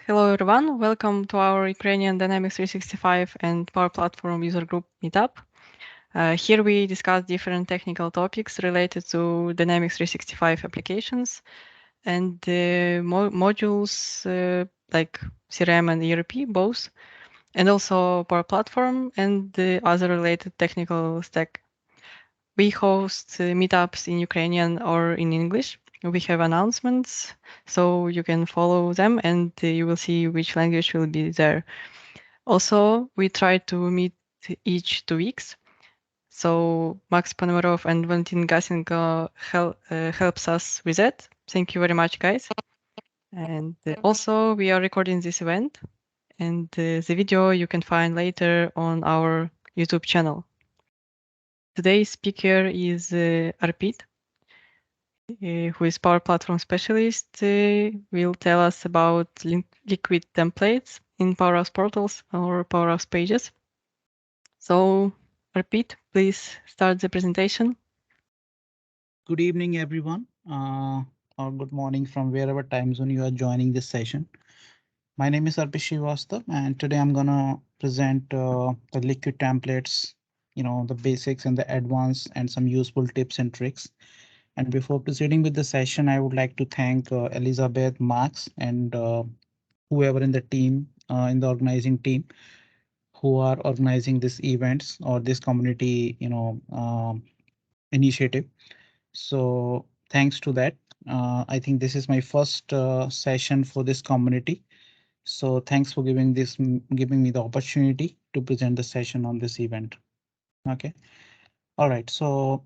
Hello everyone, welcome to our Ukrainian Dynamics 365 and Power Platform user group Meetup. Here we discuss different technical topics related to Dynamics 365 applications and modules like CRM and ERP both, and also Power Platform and the other related technical stack. We host meetups in Ukrainian or in English. We have announcements, so you can follow them and you will see which language will be there. Also, we try to meet each 2 weeks. So Max Ponomarov and Valentin Gasenko helps us with that. Thank you very much, guys. And also, we are recording this event, and the video you can find later on our YouTube channel. Today's speaker is Arpit, who is Power Platform specialist, will tell us about liquid templates in Power Apps portals or Power Apps pages. So, Arpit, please start the presentation. Good evening, everyone, or good morning from wherever time zone you are joining this session. My name is Arpit Shrivastava, and today I'm gonna present the liquid templates, the basics and the advanced and some useful tips and tricks. And before proceeding with the session, I would like to thank Elizabeth, Max, and whoever in the team, in the organizing team, who are organizing this events or this community, initiative. So thanks to that, I think this is my first session for this community. So thanks for giving me the opportunity to present the session on this event. Okay. All right. So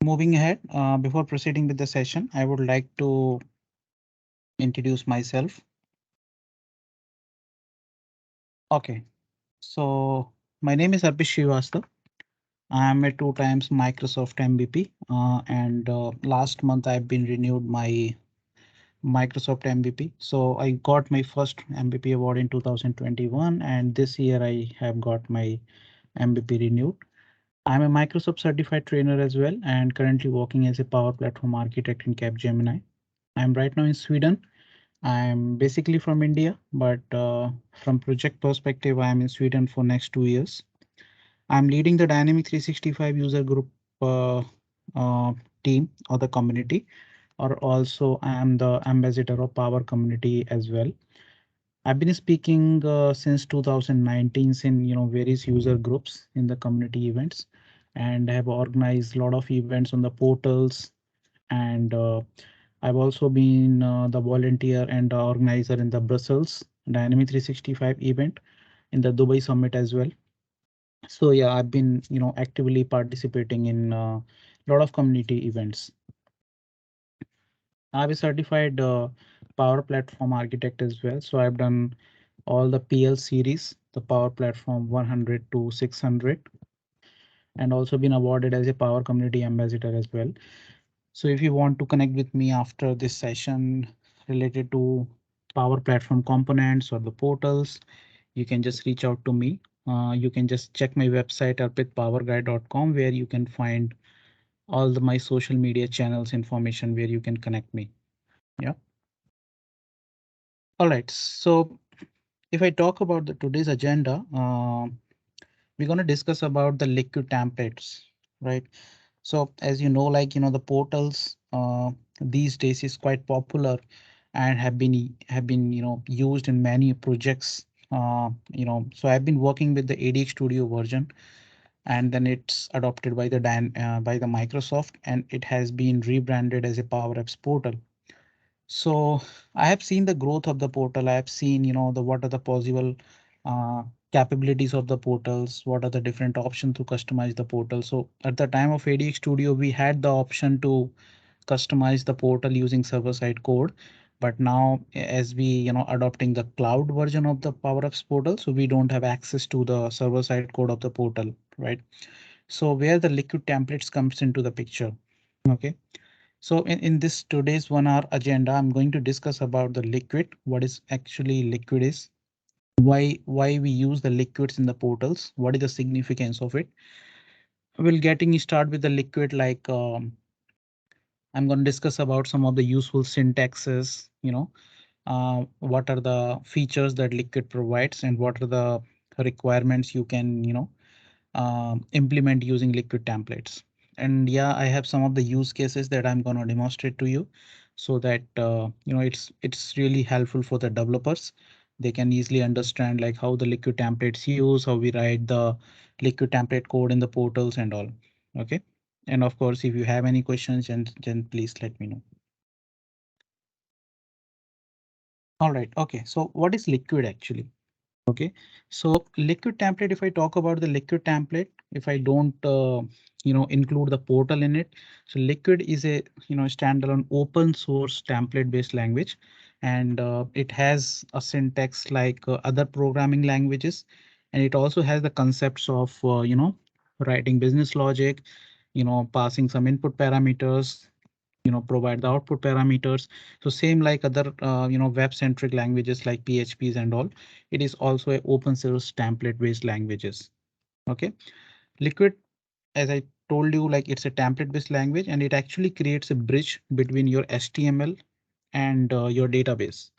moving ahead, before proceeding with the session, I would like to introduce myself. Okay. So my name is Arpit Shrivastava. I am a 2 times Microsoft MVP, and last month I've been renewed my Microsoft MVP. So I got my first MVP award in 2021, and this year I have got my MVP renewed. I'm a Microsoft certified trainer as well, and currently working as a Power Platform architect in Capgemini. I'm right now in Sweden. I'm basically from India, but from project perspective, I'm in Sweden for next 2 years. I'm leading the Dynamic 365 user group uh, team or the community, or also I am the ambassador of Power Community as well. I've been speaking since 2019 in various user groups in the community events, and have organized a lot of events on the portals. And I've also been the volunteer and the organizer in the Brussels Dynamic 365 event in the Dubai Summit as well. So yeah, I've been actively participating in a lot of community events. I'm a certified Power Platform architect as well. So I've done all the PL series, the Power Platform 100 to 600, and also been awarded as a Power Community Ambassador as well. So if you want to connect with me after this session related to Power Platform components or the portals, you can just reach out to me. You can just check my website arpitpowerguide.com, where you can find all my social media channels information where you can connect me. Yeah. All right. So if I talk about the today's agenda, we're going to discuss about the liquid templates, right? So as you know, the portals these days is quite popular and have been used in many projects. So I've been working with the ADX Studio version, and then it's adopted by by the Microsoft, and it has been rebranded as a Power Apps portal. So I have seen the growth of the portal. I have seen, the what are the possible uh, capabilities of the portals, what are the different options to customize the portal. So at the time of ADX Studio, we had the option to customize the portal using server-side code. But now, as we, adopting the cloud version of the Power Apps portal, so we don't have access to the server-side code of the portal, right? So where the liquid templates comes into the picture. Okay. So in this today's 1 hour agenda, I'm going to discuss about the liquid, what is actually liquid is, why we use the liquids in the portals, what is the significance of it. We'll getting start with the liquid, I'm going to discuss about some of the useful syntaxes, what are the features that Liquid provides and what are the requirements you can, implement using Liquid templates. And yeah, I have some of the use cases that I'm going to demonstrate to you so that, it's really helpful for the developers. They can easily understand like how the Liquid templates use, how we write the Liquid template code in the portals and all. OK. And of course, if you have any questions, then please let me know. All right. OK. So what is Liquid actually? Okay, so Liquid template, if I talk about the Liquid template, if I don't, include the portal in it. So Liquid is a, standalone open source template based language. And it has a syntax like other programming languages. And it also has the concepts of, writing business logic, passing some input parameters, provide the output parameters. So same like other, web centric languages like PHPs and all. It is also a open source template based languages. OK, Liquid, as I told you, like it's a template based language and it actually creates a bridge between your HTML and your database.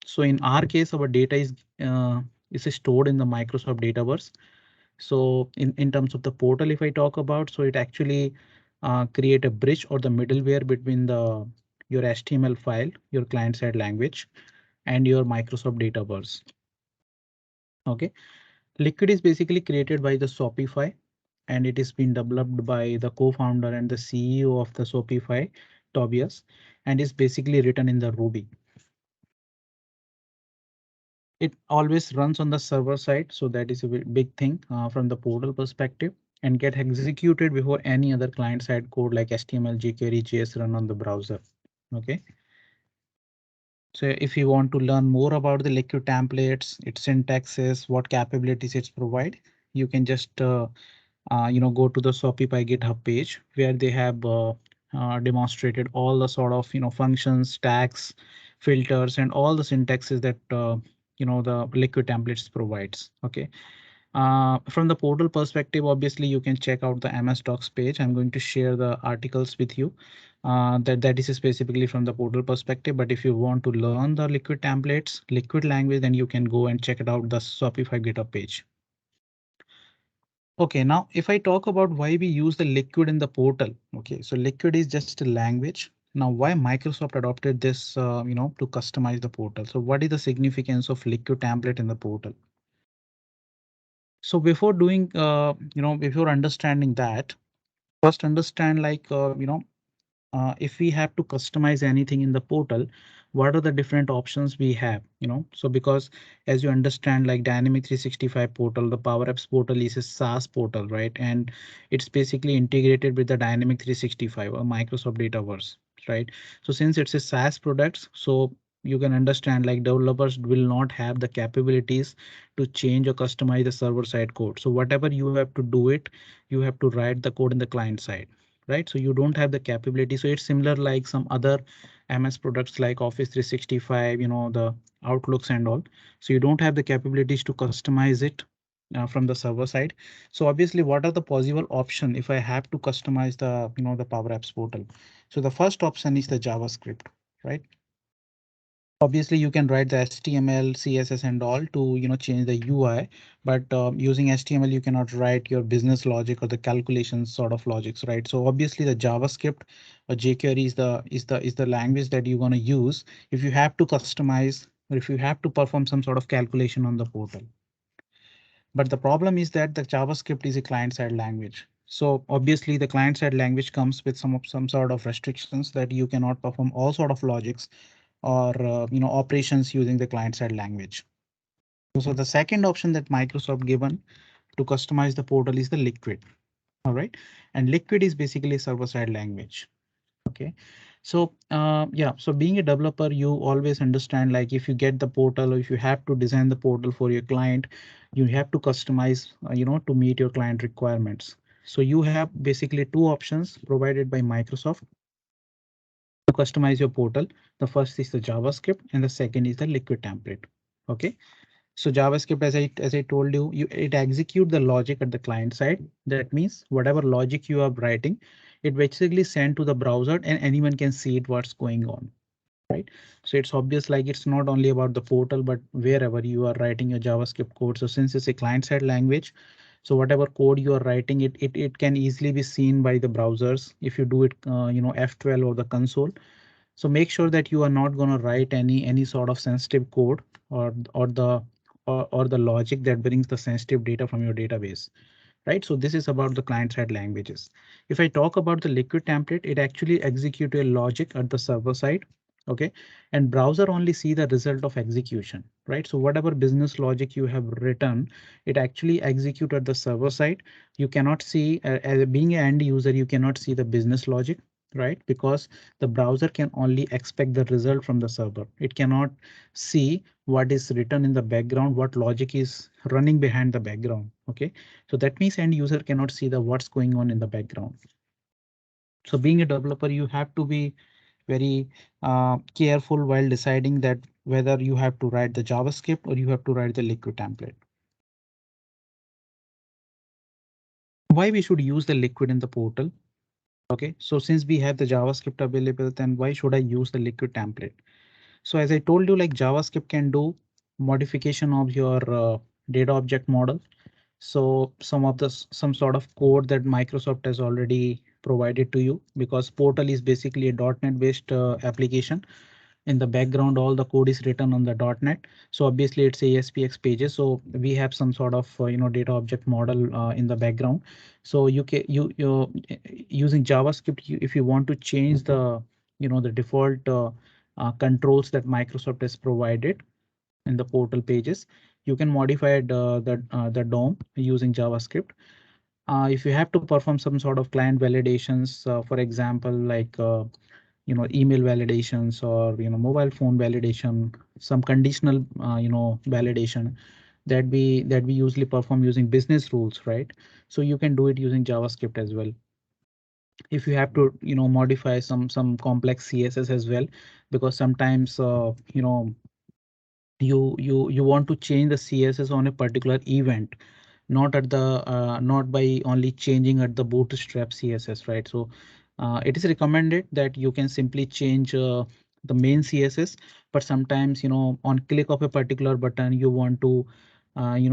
So in our case, our data is stored in the Microsoft Dataverse. So in terms of the portal, if I talk about, so it actually create a bridge or the middleware between your HTML file, your client side language, and your Microsoft Dataverse. OK, Liquid is basically created by the Shopify, and it is been developed by the co-founder and the CEO of the Shopify, Tobias, and is basically written in the Ruby. It always runs on the server side, so that is a big thing from the portal perspective, and get executed before any other client side code like HTML, jQuery, JS run on the browser. OK. So if you want to learn more about the Liquid templates, its syntaxes, what capabilities it's provide, you can just go to the Shopify GitHub page where they have demonstrated all the sort of functions, tags, filters, and all the syntaxes that the Liquid templates provides. OK. From the portal perspective, obviously you can check out the MS Docs page. I'm going to share the articles with you. That is specifically from the portal perspective. But if you want to learn the Liquid templates, Liquid language, then you can go and check it out the Shopify GitHub page. OK, now if I talk about why we use the Liquid in the portal. OK, so Liquid is just a language. Now, why Microsoft adopted this, to customize the portal? So what is the significance of Liquid template in the portal? So before doing, before understanding that, first understand like, if we have to customize anything in the portal, what are the different options we have, So because as you understand, like Dynamic 365 portal, the Power Apps portal is a SaaS portal, right? And it's basically integrated with the Dynamic 365 or Microsoft Dataverse, right? So since it's a SaaS product, so you can understand like developers will not have the capabilities to change or customize the server side code. So whatever you have to do it, you have to write the code in the client side, right? So you don't have the capability. So it's similar like some other MS products like Office 365, the Outlooks and all. So you don't have the capabilities to customize it from the server side. So obviously, what are the possible option if I have to customize the, the Power Apps portal? So the first option is the JavaScript, right? Obviously, you can write the HTML, CSS and all to change the UI, but using HTML you cannot write your business logic or the calculations sort of logics, right? So obviously the JavaScript or jQuery is the language that you're going to use if you have to customize or if you have to perform some sort of calculation on the portal. But the problem is that the JavaScript is a client-side language. So obviously the client-side language comes with some sort of restrictions that you cannot perform all sort of logics or operations using the client-side language. So the second option that Microsoft given to customize the portal is the Liquid. All right, and Liquid is basically a server-side language. OK, so yeah, so being a developer, you always understand like if you get the portal or if you have to design the portal for your client, you have to customize, to meet your client requirements. So you have basically two options provided by Microsoft to customize your portal. The first is the JavaScript and the second is the Liquid template. OK, so JavaScript, as I told you, it execute the logic at the client side. That means whatever logic you are writing, it basically sent to the browser and anyone can see it what's going on. right? So it's obvious, like it's not only about the portal, but wherever you are writing your JavaScript code. So since it's a client-side language, so whatever code you are writing, it can easily be seen by the browsers if you do it, F12 or the console. So make sure that you are not going to write any sort of sensitive code or the logic that brings the sensitive data from your database, right? So this is about the client side languages. If I talk about the liquid template, it actually executes a logic at the server side. OK, and browser only see the result of execution, right? So whatever business logic you have written, it actually execute at the server side. You cannot see, as being an end user, you cannot see the business logic, right? Because the browser can only expect the result from the server. It cannot see what is written in the background, what logic is running behind the background. OK, so that means end user cannot see the what's going on in the background. So being a developer, you have to be very careful while deciding that whether you have to write the JavaScript or you have to write the liquid template. Why we should use the liquid in the portal? OK, so since we have the JavaScript available, then why should I use the liquid template? So as I told you, like JavaScript can do modification of your data object model. So some sort of code that Microsoft has already provided to you, because Portal is basically a .NET based application. In the background, all the code is written on the .NET. So obviously it's ASPX pages. So we have some sort of data object model in the background. So you can using JavaScript, if you want to change the the default controls that Microsoft has provided in the portal pages, you can modify the DOM using JavaScript. If you have to perform some sort of client validations, for example, like email validations or mobile phone validation, some conditional validation that we usually perform using business rules, right? So you can do it using JavaScript as well. If you have to modify some complex CSS as well, because sometimes you want to change the CSS on a particular event, not by only changing at the bootstrap CSS, right? So it is recommended that you can simply change the main CSS, but sometimes on click of a particular button you want to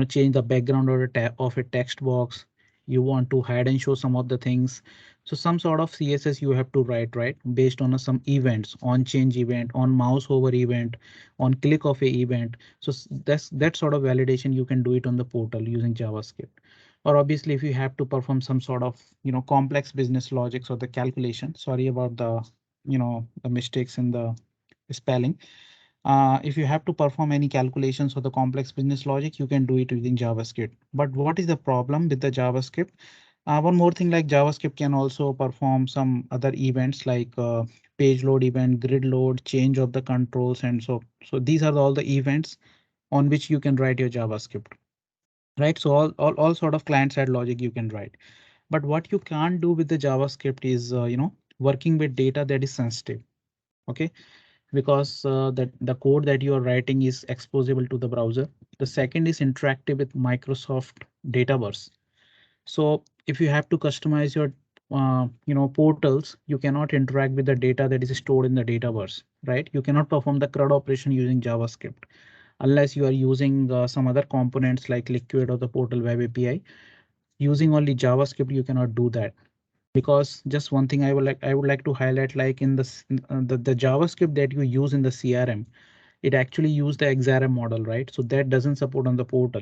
change the background or of a text box. You want to hide and show some of the things. So some sort of CSS you have to write, right, based on some events, on change event, on mouse over event, on click of a event. So that's that sort of validation you can do it on the portal using JavaScript. Or obviously if you have to perform some sort of complex business logics or the calculation. Sorry about the mistakes in the spelling. If you have to perform any calculations or the complex business logic, you can do it using JavaScript. But what is the problem with the JavaScript? One more thing, like JavaScript can also perform some other events like page load event, grid load, change of the controls, and so these are all the events on which you can write your JavaScript, right? So all sort of client side logic you can write. But what you can't do with the JavaScript is working with data that is sensitive. OK, because that the code that you are writing is exposable to the browser. The second is interactive with Microsoft Dataverse. So if you have to customize your portals, you cannot interact with the data that is stored in the Dataverse, right? You cannot perform the CRUD operation using JavaScript unless you are using some other components like Liquid or the Portal Web API. Using only JavaScript, you cannot do that. Because just one thing I would like to highlight, like in the JavaScript that you use in the CRM, it actually use the XRM model, right? So that doesn't support on the portal.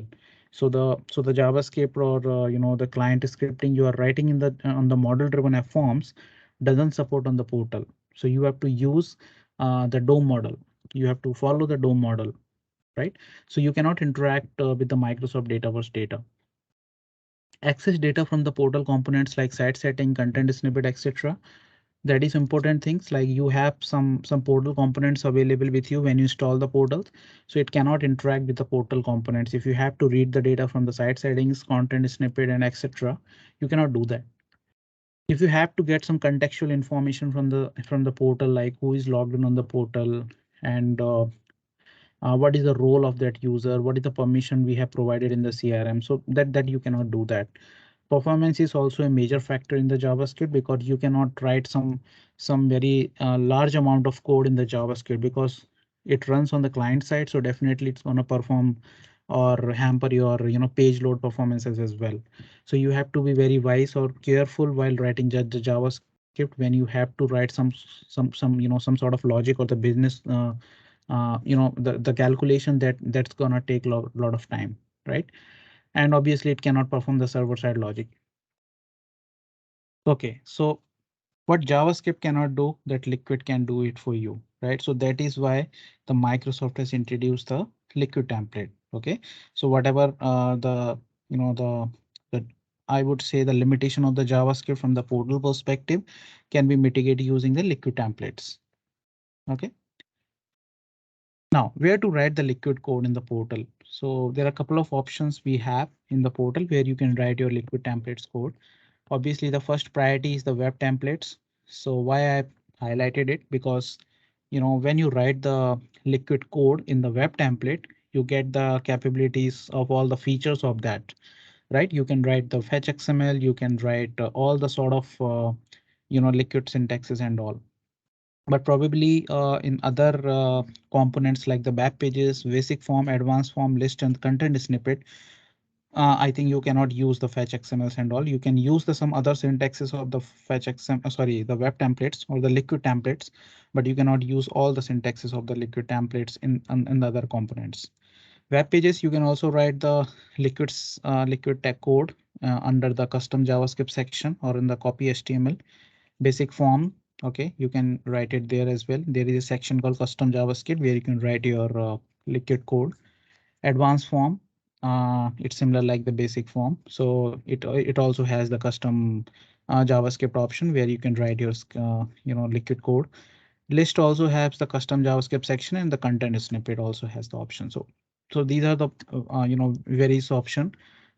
So the JavaScript or the client scripting you are writing in the on the model driven app forms doesn't support on the portal. So you have to use the DOM model. You have to follow the DOM model, right? So you cannot interact with the Microsoft Dataverse data. Access data from the portal components like site setting, content snippet, etc. That is important things, like you have some portal components available with you when you install the portals. So it cannot interact with the portal components. If you have to read the data from the site settings, content snippet, and etc., you cannot do that. If you have to get some contextual information from the portal, like who is logged in on the portal, and what is the role of that user, what is the permission we have provided in the CRM, so that you cannot do that. Performance is also a major factor in the JavaScript because you cannot write some very large amount of code in the JavaScript because it runs on the client side. So definitely it's going to perform or hamper your page load performances as well. So you have to be very wise or careful while writing the JavaScript when you have to write some some sort of logic or the business the calculation that's gonna take lot of time, right? And obviously it cannot perform the server side logic. Okay, so what JavaScript cannot do, that Liquid can do it for you, right? So that is why the Microsoft has introduced the Liquid template. Okay, so whatever the you know the I would say the limitation of the JavaScript from the portal perspective can be mitigated using the Liquid templates. Okay. Now, where to write the Liquid code in the portal? So there are a couple of options we have in the portal where you can write your Liquid templates code. Obviously, the first priority is the web templates. So why I highlighted it, because when you write the Liquid code in the web template, you get the capabilities of all the features of that, right? You can write the fetch XML, you can write all the sort of Liquid syntaxes and all. But probably in other components like the back pages, basic form, advanced form, list, and content snippet, I think you cannot use the fetch XMLs and all. You can use the some other syntaxes of the fetch XML, sorry, the web templates or the Liquid templates, but you cannot use all the syntaxes of the Liquid templates in the other components. Web pages, you can also write the Liquid tech code under the custom JavaScript section or in the copy HTML. Basic form, okay, you can write it there as well. There is a section called custom JavaScript where you can write your Liquid code. Advanced form, it's similar like the basic form, so it also has the custom JavaScript option where you can write your Liquid code. List also has the custom JavaScript section, and the content snippet also has the option. So these are the various option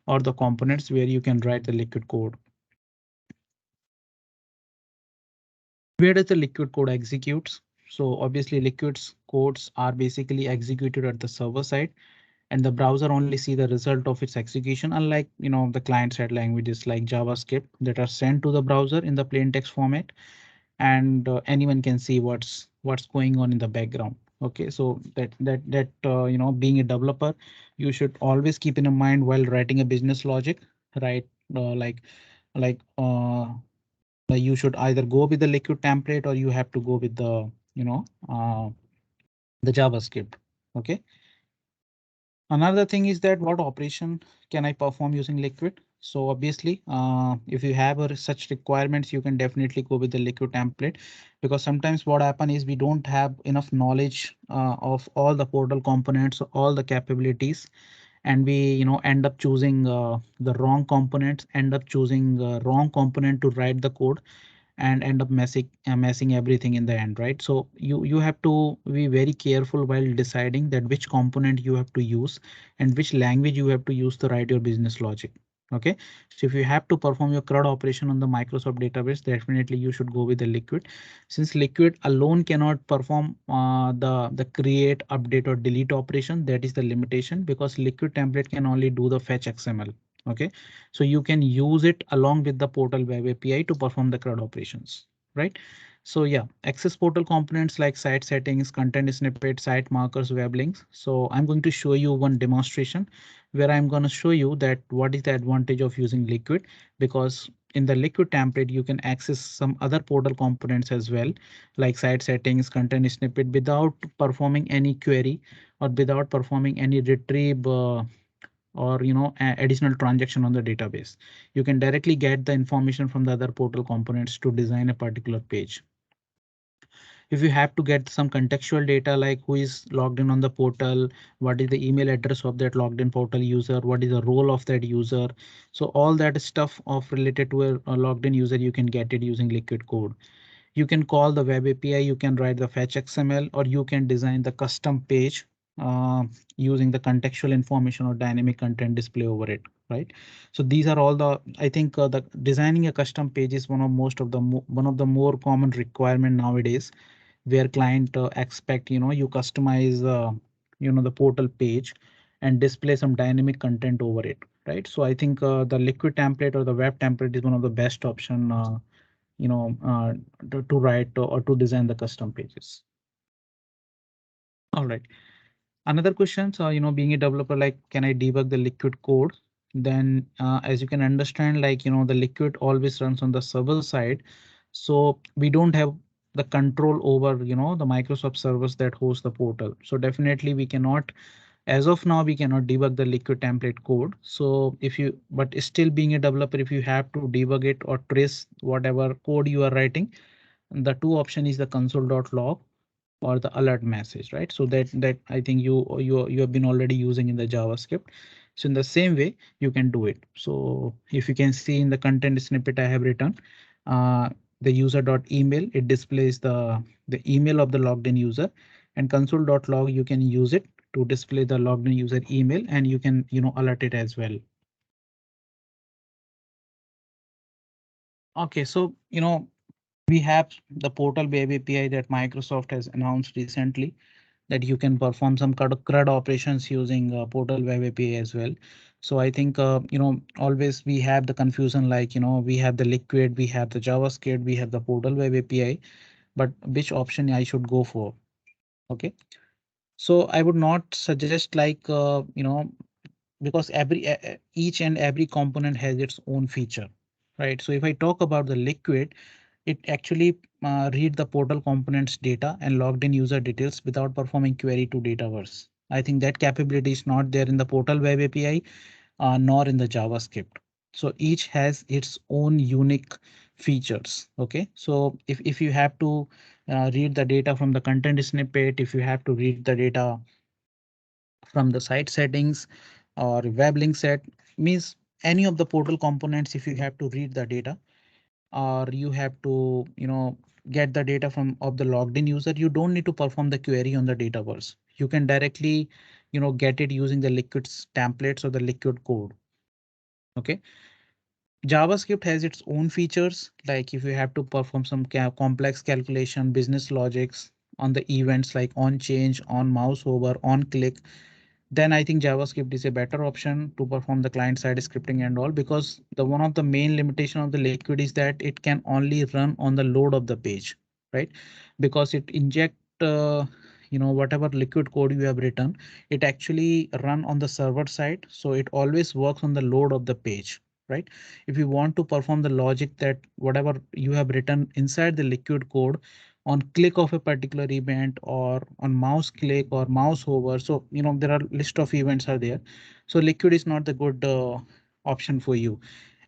or the components where you can write the Liquid code. Where does the Liquid code executes? So obviously Liquid's codes are basically executed at the server side, and the browser only see the result of its execution, unlike the client side languages like JavaScript that are sent to the browser in the plain text format, and anyone can see what's going on in the background. Okay, so that being a developer, you should always keep in mind while writing a business logic, right? Like you should either go with the Liquid template or you have to go with the the JavaScript. Okay. Another thing is that what operation can I perform using Liquid? So obviously, if you have such requirements, you can definitely go with the Liquid template, because sometimes what happen is we don't have enough knowledge of all the portal components, all the capabilities, and we end up choosing the wrong components, end up choosing wrong component to write the code, and end up messing everything in the end, right? So you have to be very careful while deciding that which component you have to use and which language you have to use to write your business logic. Okay, so if you have to perform your CRUD operation on the Microsoft database, definitely you should go with the Liquid, since Liquid alone cannot perform the create, update, or delete operation. That is the limitation, because Liquid template can only do the fetch XML. Okay, so you can use it along with the portal web API to perform the CRUD operations, right? So yeah, access portal components like site settings, content snippet, site markers, web links. So I'm going to show you one demonstration where I'm going to show you that what is the advantage of using Liquid, because in the Liquid template, you can access some other portal components as well, like site settings, content snippet, without performing any query or without performing any retrieve or additional transaction on the database. You can directly get the information from the other portal components to design a particular page. If you have to get some contextual data like who is logged in on the portal, what is the email address of that logged in portal user, what is the role of that user, so all that stuff of related to a logged in user, you can get it using Liquid code. You can call the web API, you can write the fetch XML, or you can design the custom page uh, using the contextual information or dynamic content display over it, right? So these are all the, I think the designing a custom page is one of the more common requirement nowadays, where client expect you customize the portal page and display some dynamic content over it, right? So I think the liquid template or the web template is one of the best option, you know, to write or to design the custom pages. All right. Another question, so being a developer, like, can I debug the liquid code? Then, as you can understand, like, the liquid always runs on the server side, so we don't have the control over, the Microsoft servers that host the portal. So definitely we cannot, as of now, we cannot debug the liquid template code. So if you, but still being a developer, if you have to debug it or trace whatever code you are writing, the two option is the console.log or the alert message, right? So that I think you have been already using in the JavaScript. So in the same way you can do it. So if you can see in the content snippet I have written, uh, the user.email, it displays the email of the logged in user, and console.log you can use it to display the logged in user email, and you can alert it as well. Okay, so we have the portal web API that Microsoft has announced recently, that you can perform some kind of CRUD operations using portal web API as well. So I think, always we have the confusion, like, we have the liquid, we have the JavaScript, we have the portal web API, but which option I should go for? Okay. So I would not suggest like, because each and every component has its own feature, right? So if I talk about the liquid, it actually read the portal components data and logged in user details without performing query to Dataverse. I think that capability is not there in the portal web API, nor in the JavaScript. So each has its own unique features. Okay, so if you have to read the data from the content snippet, if you have to read the data from the site settings or web link set, means any of the portal components, if you have to read the data or you have to get the data from of the logged in user, you don't need to perform the query on the Dataverse. You can directly get it using the liquid's templates or the liquid code. Okay, JavaScript has its own features, like if you have to perform some complex calculation, business logics on the events like on change, on mouse over, on click, then I think JavaScript is a better option to perform the client side scripting and all, because the one of the main limitation of the liquid is that it can only run on the load of the page, right? Because it inject whatever liquid code you have written, it actually run on the server side, so it always works on the load of the page, right? If you want to perform the logic that whatever you have written inside the liquid code on click of a particular event or on mouse click or mouse hover, so there are list of events are there, so liquid is not the good option for you.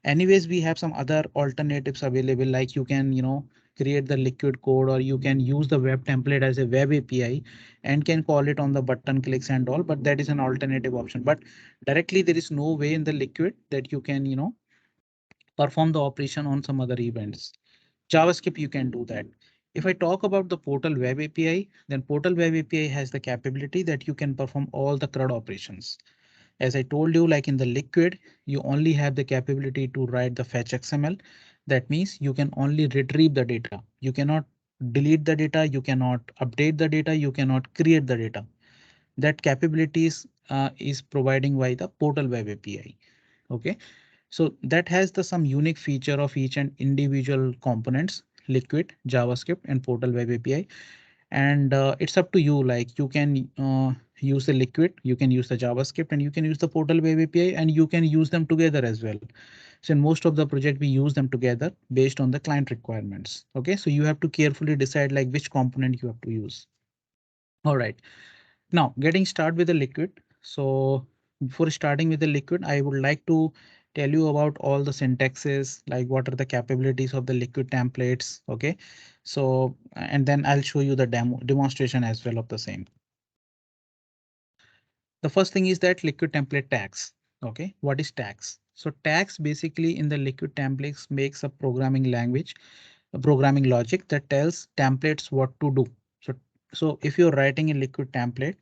Anyways, we have some other alternatives available, like you can create the liquid code, or you can use the web template as a web API and can call it on the button clicks and all, but that is an alternative option. But directly there is no way in the liquid that you can perform the operation on some other events. JavaScript, you can do that. If I talk about the Portal Web API, then Portal Web API has the capability that you can perform all the CRUD operations. As I told you, like in the liquid, you only have the capability to write the fetch XML. That means you can only retrieve the data. You cannot delete the data. You cannot update the data. You cannot create the data. That capabilities is providing by the Portal Web API. Okay. So that has the some unique feature of each and individual components, liquid, JavaScript, and Portal Web API. And it's up to you, like you can use the liquid, you can use the JavaScript, and you can use the Portal Web API, and you can use them together as well. So in most of the project, we use them together based on the client requirements. Okay, so you have to carefully decide like which component you have to use. All right. Now, getting started with the liquid. So before starting with the liquid, I would like to tell you about all the syntaxes, like what are the capabilities of the liquid templates. OK, so and then I'll show you the demonstration as well of the same. The first thing is that liquid template tags. OK, what is tags? So tags basically in the liquid templates makes a programming language, a programming logic that tells templates what to do. So if you're writing a liquid template,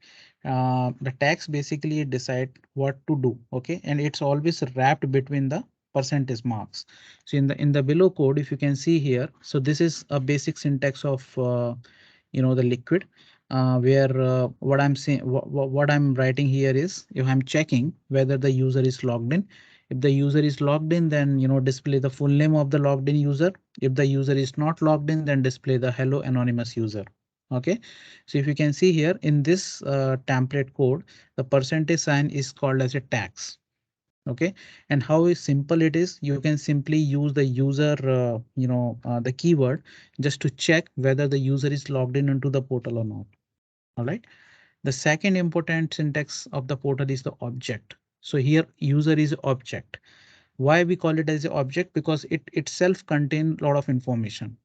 the tags basically decide what to do. OK, and it's always wrapped between the percentage marks. So in the below code, if you can see here, so this is a basic syntax of the liquid. where what I'm saying, what I'm writing here is if I'm checking whether the user is logged in. If the user is logged in, then display the full name of the logged in user. If the user is not logged in, then display the hello anonymous user. Okay, so if you can see here in this template code, the percentage sign is called as a tax. Okay, and how is simple it is, you can simply use the user the keyword just to check whether the user is logged in into the portal or not. All right, the second important syntax of the portal is the object. So here user is object. Why we call it as an object? Because it itself contains a lot of information.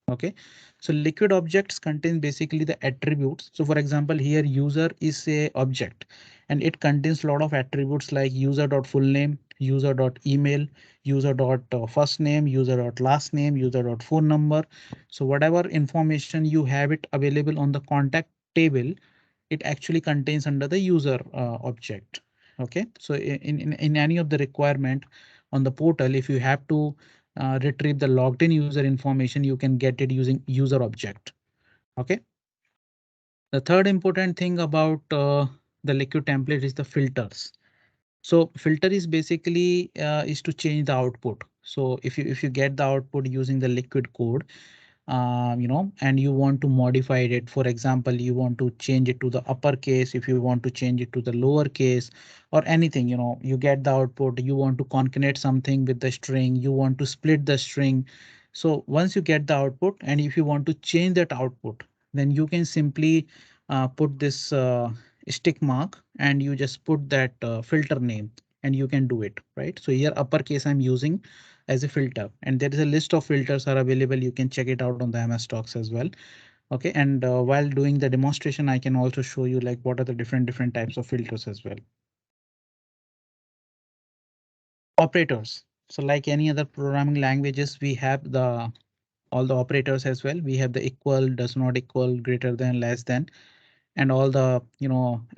Okay, so liquid objects contain basically the attributes. So for example, here user is a object and it contains a lot of attributes like user dot full name, user dot email, user dot first name, user dot last name, user dot phone number. So whatever information you have it available on the contact table, it actually contains under the user object. Okay, so in any of the requirement on the portal, if you have to retrieve the logged in user information, you can get it using user object. Okay, the third important thing about the liquid template is the filters. So filter is basically is to change the output. So if you get the output using the liquid code, and you want to modify it. For example, you want to change it to the uppercase, if you want to change it to the lowercase or anything, you get the output, you want to concatenate something with the string, you want to split the string. So once you get the output and if you want to change that output, then you can simply put this stick mark and you just put that filter name and you can do it, right? So here uppercase I'm using as a filter, and there is a list of filters are available. You can check it out on the MS Talks as well. Okay, and while doing the demonstration, I can also show you like what are the different types of filters as well. Operators. So like any other programming languages, we have the all the operators as well. We have the equal, does not equal, greater than, less than, and all the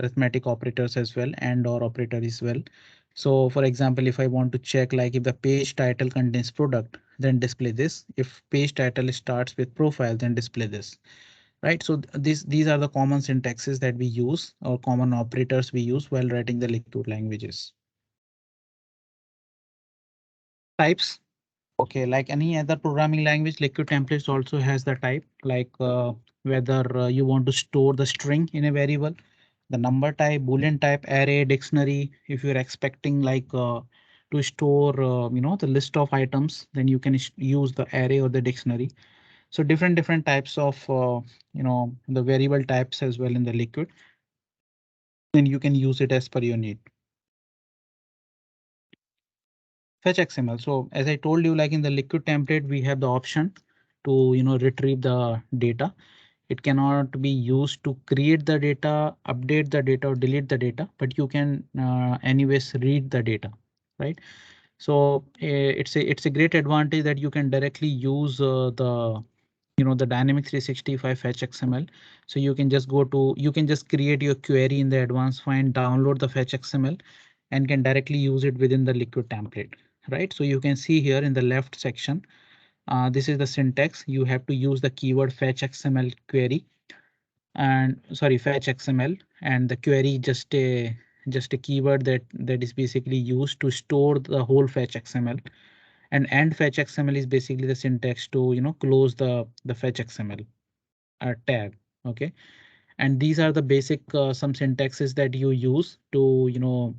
arithmetic operators as well, and or operator as well. So for example, if I want to check like if the page title contains product, then display this. If page title starts with profile, then display this. Right, so these are the common syntaxes that we use or common operators we use while writing the liquid languages. Types. Okay, like any other programming language, liquid templates also has the type, like whether you want to store the string in a variable, the number type, boolean type, array, dictionary. If you're expecting like to store the list of items, then you can use the array or the dictionary. So different types of the variable types as well in the liquid, then you can use it as per your need. Fetch XML. So as I told you, like in the liquid template, we have the option to retrieve the data. It cannot be used to create the data, update the data, or delete the data, but you can anyways read the data, right? So it's a great advantage that you can directly use the Dynamics 365 Fetch XML. So you can just create your query in the advanced find, download the Fetch XML, and can directly use it within the liquid template, right? So you can see here in the left section, this is the syntax. You have to use the keyword fetch XML query and sorry, fetch XML, and the query just a keyword that is basically used to store the whole fetch XML, and end fetch XML is basically the syntax to close the fetch XML tag. Okay, and these are the basic some syntaxes that you use to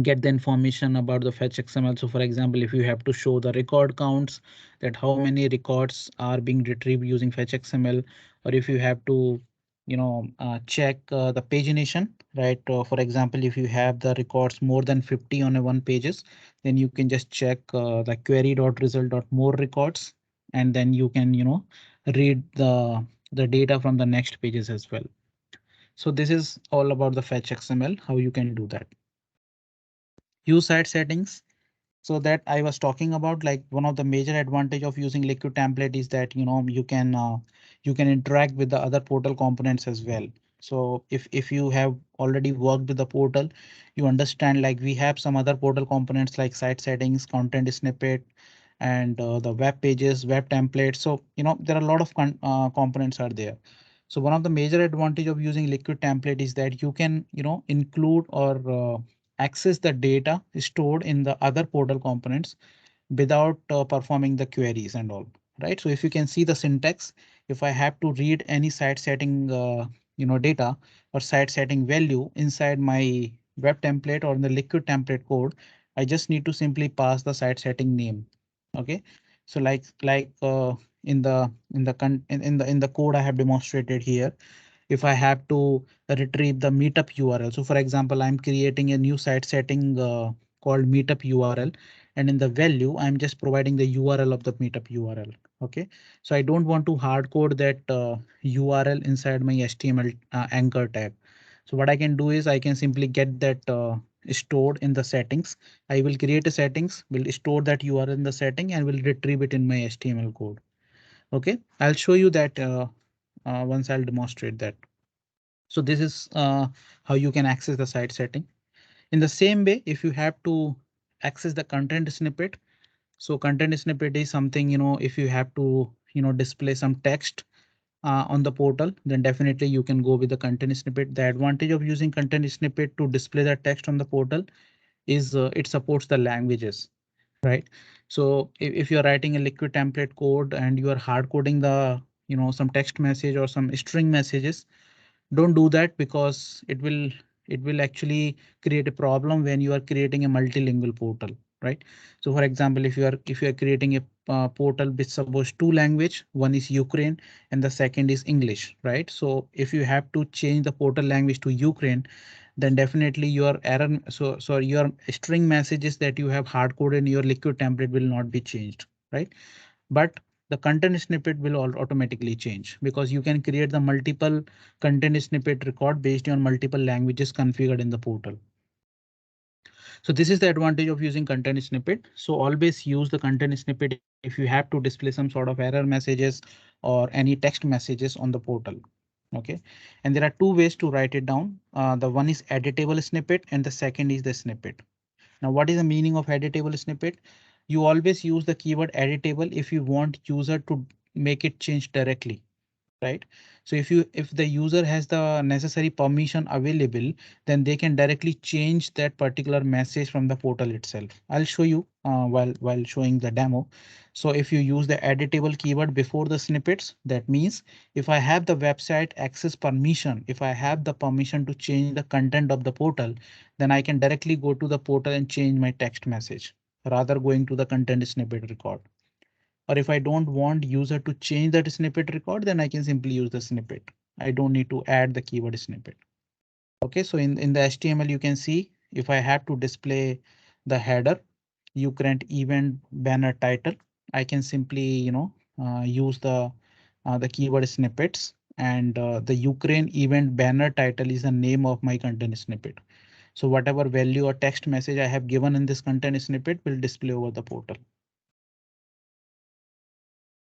get the information about the fetch XML. So for example, if you have to show the record counts, that how many records are being retrieved using fetch XML, or if you have to check the pagination, right? For example, if you have the records more than 50 on a one pages, then you can just check the query.result.more records, and then you can read the data from the next pages as well. So this is all about the fetch XML, how you can do that. Use site settings. So that I was talking about, like one of the major advantage of using liquid template is that you can interact with the other portal components as well. So if you have already worked with the portal, you understand like we have some other portal components like site settings, content snippet, and the web pages, web templates. So there are a lot of components are there. So one of the major advantage of using liquid template is that you can, include or access the data stored in the other portal components without performing the queries and all, right? So if you can see the syntax, if I have to read any site setting, data or site setting value inside my web template or in the liquid template code, I just need to simply pass the site setting name. Okay, so in the code I have demonstrated here, if I have to retrieve the meetup URL. So for example, I'm creating a new site setting called meetup URL, and in the value, I'm just providing the URL of the meetup URL. OK, so I don't want to hard code that URL inside my HTML anchor tag. So what I can do is I can simply get that stored in the settings. I will create a settings, will store that URL in the setting and will retrieve it in my HTML code. OK, I'll show you that once I'll demonstrate that. So this is how you can access the site setting. In the same way, if you have to access the content snippet, so content snippet is something, if you have to, display some text on the portal, then definitely you can go with the content snippet. The advantage of using content snippet to display the text on the portal is it supports the languages, right? So if you're writing a liquid template code and you are hard coding the, some text message or some string messages, don't do that because it will actually create a problem when you are creating a multilingual portal, right? So for example, if you are creating a portal with suppose two language, one is Ukraine and the second is English, right? So if you have to change the portal language to Ukraine, then definitely your error, so your string messages that you have hard coded in your liquid template will not be changed, right? But the content snippet will automatically change because you can create the multiple content snippet record based on multiple languages configured in the portal. So this is the advantage of using content snippet. So always use the content snippet if you have to display some sort of error messages or any text messages on the portal. OK, and there are two ways to write it down. The one is editable snippet and the second is the snippet. Now, what is the meaning of editable snippet? You always use the keyword editable if you want user to make it change directly, right? So if the user has the necessary permission available, then they can directly change that particular message from the portal itself. I'll show you while showing the demo. So if you use the editable keyword before the snippets, that means if I have the website access permission, if I have the permission to change the content of the portal, then I can directly go to the portal and change my text message rather going to the content snippet record. Or if I don't want user to change that snippet record, then I can simply use the snippet. I don't need to add the keyword snippet. OK, so in the HTML, you can see if I have to display the header, Ukraine event banner title, I can simply, use the keyword snippets, and the Ukraine event banner title is the name of my content snippet. So whatever value or text message I have given in this content snippet will display over the portal.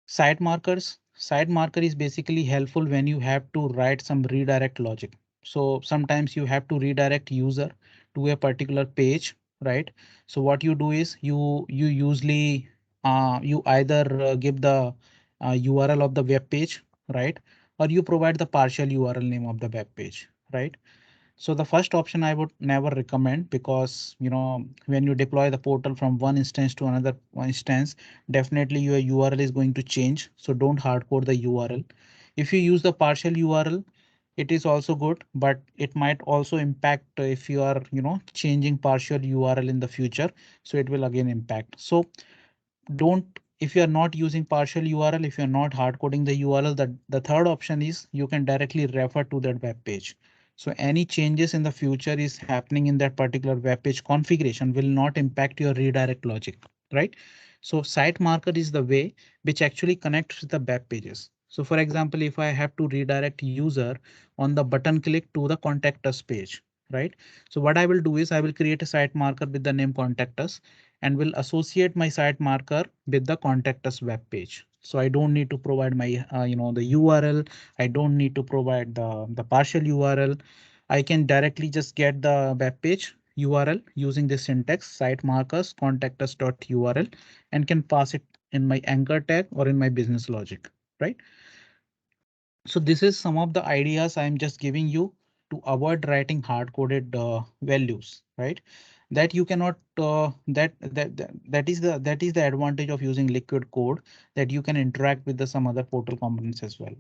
Site markers. Site marker is basically helpful when you have to write some redirect logic. So sometimes you have to redirect user to a particular page, right? So what you do is you usually you either give the URL of the web page, right? Or you provide the partial URL name of the web page, right? So the first option I would never recommend because when you deploy the portal from one instance to another instance, definitely your URL is going to change. So don't hard code the URL. If you use the partial URL, it is also good, but it might also impact if you are changing partial URL in the future. So it will again impact. So don't, if you are not using partial URL, if you're not hard coding the URL, the third option is you can directly refer to that web page. So any changes in the future is happening in that particular web page configuration will not impact your redirect logic, right? So site marker is the way which actually connects the web pages. So for example, if I have to redirect user on the button click to the contact us page, right? So what I will do is I will create a site marker with the name contact us and will associate my site marker with the contact us web page. So I don't need to provide my, the URL. I don't need to provide the partial URL. I can directly just get the web page URL using this syntax site markers contact us.url and can pass it in my anchor tag or in my business logic, right? So this is some of the ideas I'm just giving you to avoid writing hard-coded values, right? That you cannot that is the advantage of using liquid code, that you can interact with the some other portal components as well.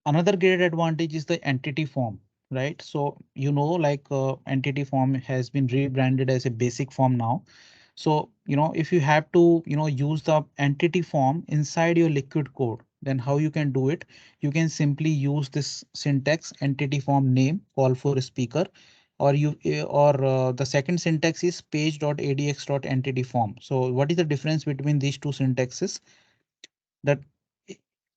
Another great advantage is the entity form, right? So like entity form has been rebranded as a basic form now. So, if you have to, use the entity form inside your liquid code, then how you can do it? You can simply use this syntax entity form name call for a speaker, or the second syntax is page.adx.entity form. So what is the difference between these two syntaxes? That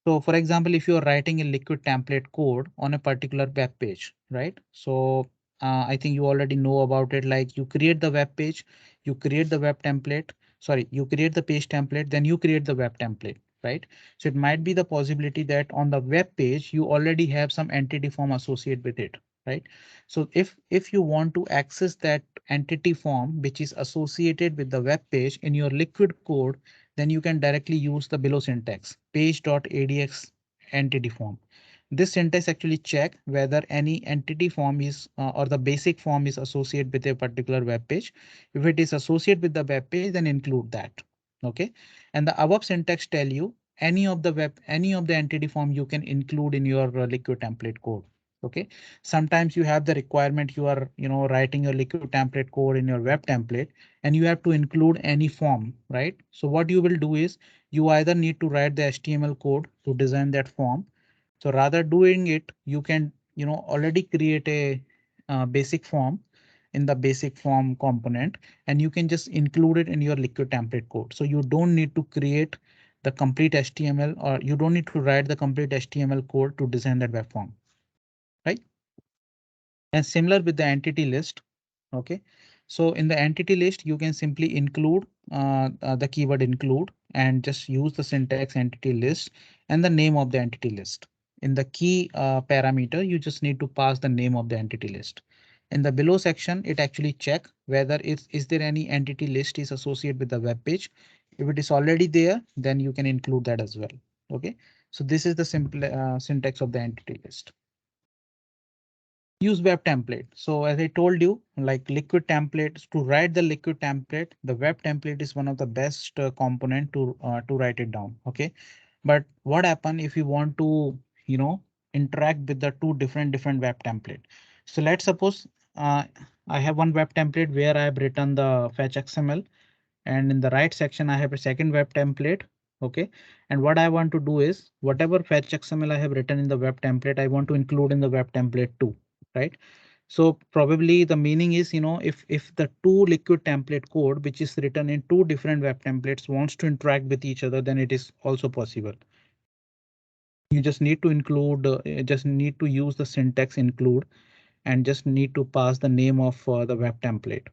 so for example, if you're writing a liquid template code on a particular web page, right? So I think you already know about it. Like you create the web page, you create the web template. Sorry, you create the page template, then you create the web template, right? So it might be the possibility that on the web page, you already have some entity form associated with it, right? So if you want to access that entity form, which is associated with the web page in your liquid code, then you can directly use the below syntax page.adx entity form. This syntax actually check whether any entity form is or the basic form is associated with a particular web page. If it is associated with the web page, then include that. Okay. And the above syntax tell you any of the entity form you can include in your liquid template code. Okay. Sometimes you have the requirement, you are writing your liquid template code in your web template, and you have to include any form, right? So what you will do is you either need to write the HTML code to design that form. So rather doing it, you can already create a basic form in the basic form component, and you can just include it in your liquid template code. So you don't need to create the complete HTML, or you don't need to write the complete HTML code to design that web form, right? And similar with the entity list. OK, so in the entity list, you can simply include the keyword include and just use the syntax entity list and the name of the entity list. In the key parameter, you just need to pass the name of the entity list. In the below section, it actually check whether is there any entity list is associated with the web page. If it is already there, then you can include that as well. OK, so this is the simple syntax of the entity list. Use web template. So as I told you, like liquid templates, to write the liquid template, the web template is one of the best component to write it down. Okay, but what happen if you want to interact with the two different web template? So let's suppose I have one web template where I have written the fetch XML, and in the right section I have a second web template. Okay, and what I want to do is whatever fetch XML I have written in the web template, I want to include in the web template too, right? So probably the meaning is, if the two liquid template code which is written in two different web templates wants to interact with each other, then it is also possible. You just need to include, just need to use the syntax include, and just need to pass the name of the web template.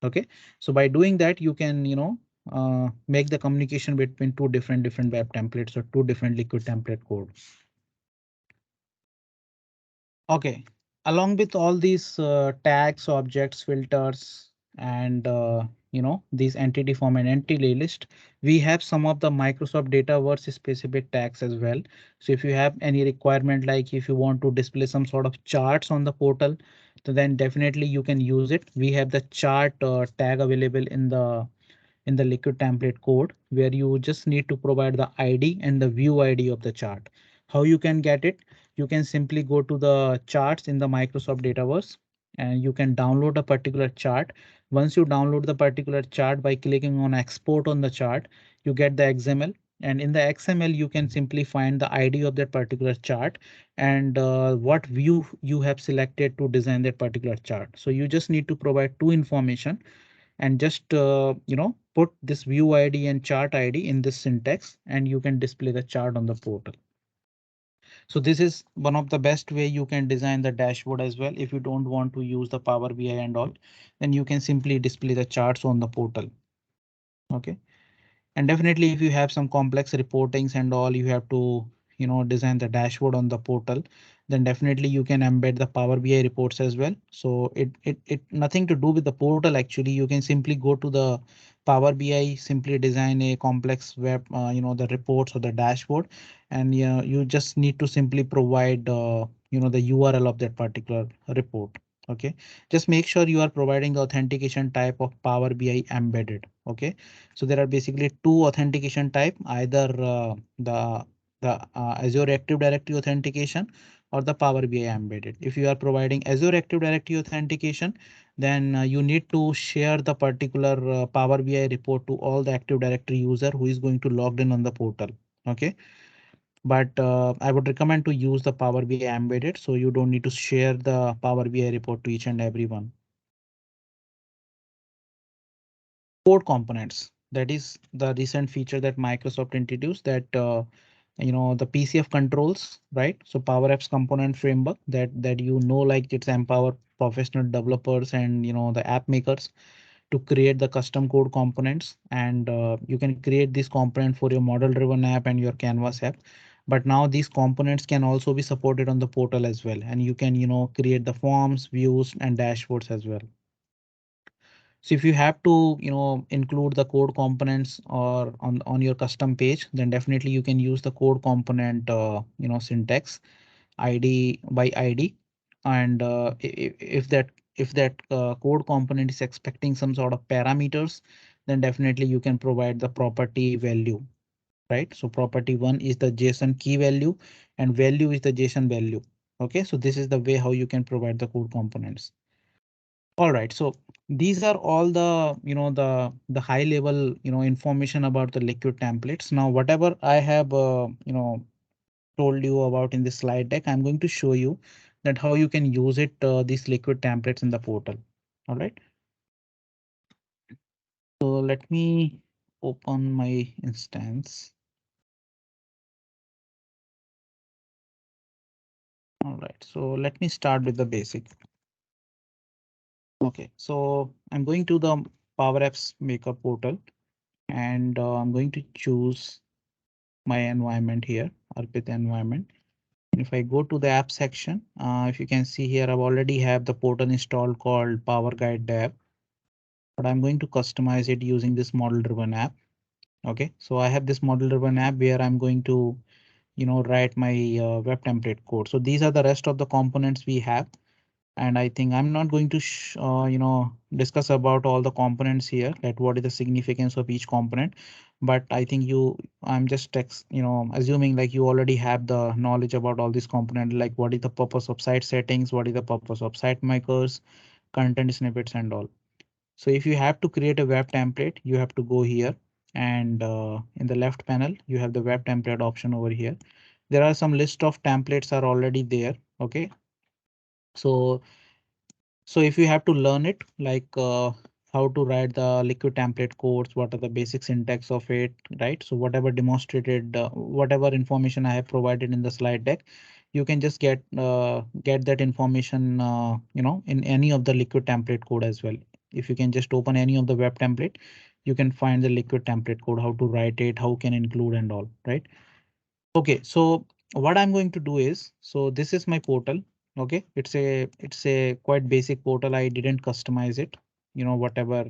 Okay, so by doing that, you can make the communication between two different web templates or two different liquid template code. Okay, along with all these tags, objects, filters, and these entity form and entity list, we have some of the Microsoft Dataverse specific tags as well. So if you have any requirement, like if you want to display some sort of charts on the portal, so then definitely you can use it. We have the chart tag available in the liquid template code, where you just need to provide the ID and the view ID of the chart. How you can get it? You can simply go to the charts in the Microsoft Dataverse, and you can download a particular chart. Once you download the particular chart by clicking on export on the chart, you get the XML. And in the XML, you can simply find the ID of that particular chart and what view you have selected to design that particular chart. So you just need to provide two information and just put this view ID and chart ID in this syntax, and you can display the chart on the portal. So this is one of the best way you can design the dashboard as well. If you don't want to use the Power BI and all, then you can simply display the charts on the portal. Okay. And definitely if you have some complex reportings and all, you have to, design the dashboard on the portal, then definitely you can embed the Power BI reports as well. So it nothing to do with the portal. Actually, you can simply go to the Power BI, simply design a complex web, the reports or the dashboard, and you just need to simply provide the URL of that particular report. Okay, just make sure you are providing the authentication type of Power BI embedded. Okay, so there are basically two authentication type, either the Azure Active Directory authentication or the Power BI embedded. If you are providing Azure Active Directory authentication, then you need to share the particular Power BI report to all the Active Directory user who is going to log in on the portal. Okay, but I would recommend to use the Power BI embedded, so you don't need to share the Power BI report to each and everyone. Code components. That is the recent feature that Microsoft introduced, that the PCF controls, right? So Power Apps component framework that like it's empower professional developers and the app makers to create the custom code components, and you can create this component for your model driven app and your Canvas app. But now these components can also be supported on the portal as well, and you can create the forms, views, and dashboards as well. So if you have to, include the code components or on your custom page, then definitely you can use the code component, syntax ID by ID. And if that code component is expecting some sort of parameters, then definitely you can provide the property value, right? So property one is the JSON key value and value is the JSON value. Okay, so this is the way how you can provide the code components. All right, so these are all the the high level information about the liquid templates. Now, whatever I have told you about in this slide deck, I'm going to show you that how you can use it these liquid templates in the portal. All right. So let me open my instance. All right. So let me start with the basic. Okay. So I'm going to the Power Apps Maker portal, and I'm going to choose my environment here, Arpit environment. If I go to the app section, if you can see here, I've already have the portal installed called Power Guide Dev, but I'm going to customize it using this model driven app. Okay, so I have this model driven app where I'm going to, write my web template code. So these are the rest of the components we have. And I think I'm not going to discuss about all the components here, that what is the significance of each component. But I think I'm just assuming like you already have the knowledge about all these components, like what is the purpose of site settings, what is the purpose of site makers, content snippets, and all. So if you have to create a web template, you have to go here, and in the left panel you have the web template option over here. There are some list of templates are already there. Okay, so if you have to learn it, like how to write the liquid template codes, what are the basic syntax of it, right? So whatever demonstrated, whatever information I have provided in the slide deck, you can just get that information, in any of the liquid template code as well. If you can just open any of the web template, you can find the liquid template code, how to write it, how can include and all, right? Okay, so what I'm going to do is, so this is my portal. Okay, it's a quite basic portal. I didn't customize it, whatever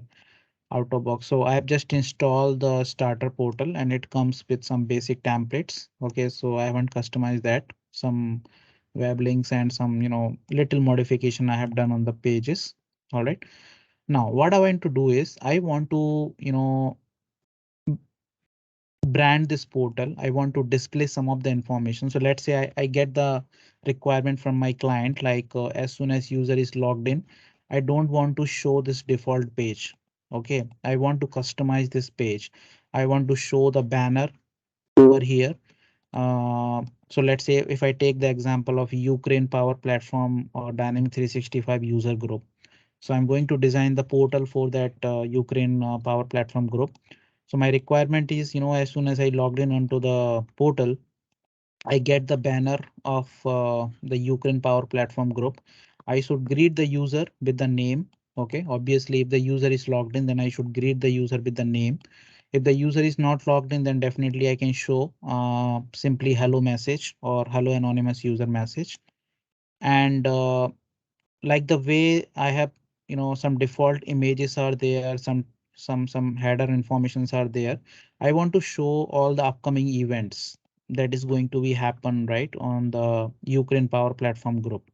out of box. So I have just installed the starter portal and it comes with some basic templates. Okay, so I haven't customized that. Some web links and some, little modification I have done on the pages. All right. Now what I want to do is I want to, brand this portal. I want to display some of the information. So let's say I get the requirement from my client, like as soon as user is logged in, I don't want to show this default page. Okay, I want to customize this page. I want to show the banner over here. So let's say if I take the example of Ukraine Power Platform or Dynamic 365 user group. So I'm going to design the portal for that Ukraine Power Platform group. So my requirement is, as soon as I logged in onto the portal, I get the banner of the Ukraine Power Platform group. I should greet the user with the name. Okay, obviously, if the user is logged in, then I should greet the user with the name. If the user is not logged in, then definitely I can show simply hello message or hello anonymous user message. And like the way I have, some default images are there, some header informations are there. I want to show all the upcoming events. that is going to be happen right on the Ukraine Power Platform group.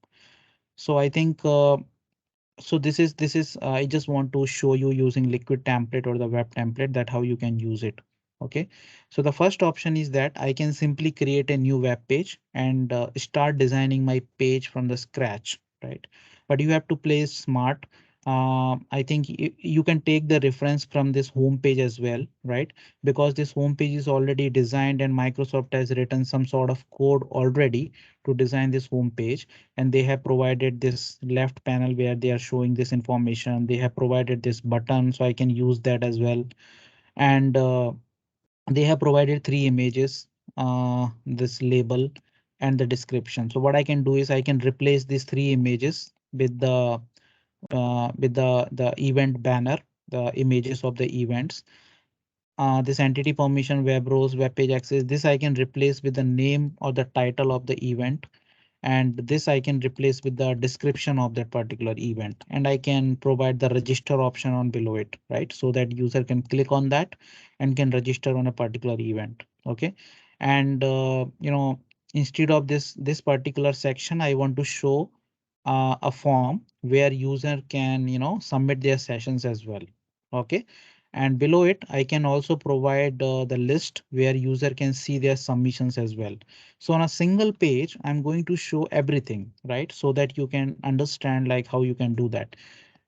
So I think so this is I just want to show you using liquid template or the web template that how you can use it. Okay, so the first option is that I can simply create a new web page and start designing my page from the scratch, right? But you have to play smart. I think you can take the reference from this home page as well, right? Because this home page is already designed and Microsoft has written some sort of code already to design this home page, and they have provided this left panel where they are showing this information. They have provided this button, so I can use that as well. And they have provided three images, this label and the description. So what I can do is I can replace these three images with the event banner, the images of the events. This entity permission, web rows, web page access, this I can replace with the name or the title of the event, and this I can replace with the description of that particular event, and I can provide the register option on below it, right? So that user can click on that and can register on a particular event. Okay, and instead of this particular section, I want to show a form where user can submit their sessions as well. Okay, and below it I can also provide the list where user can see their submissions as well. So on a single page, I'm going to show everything, right? So that you can understand like how you can do that.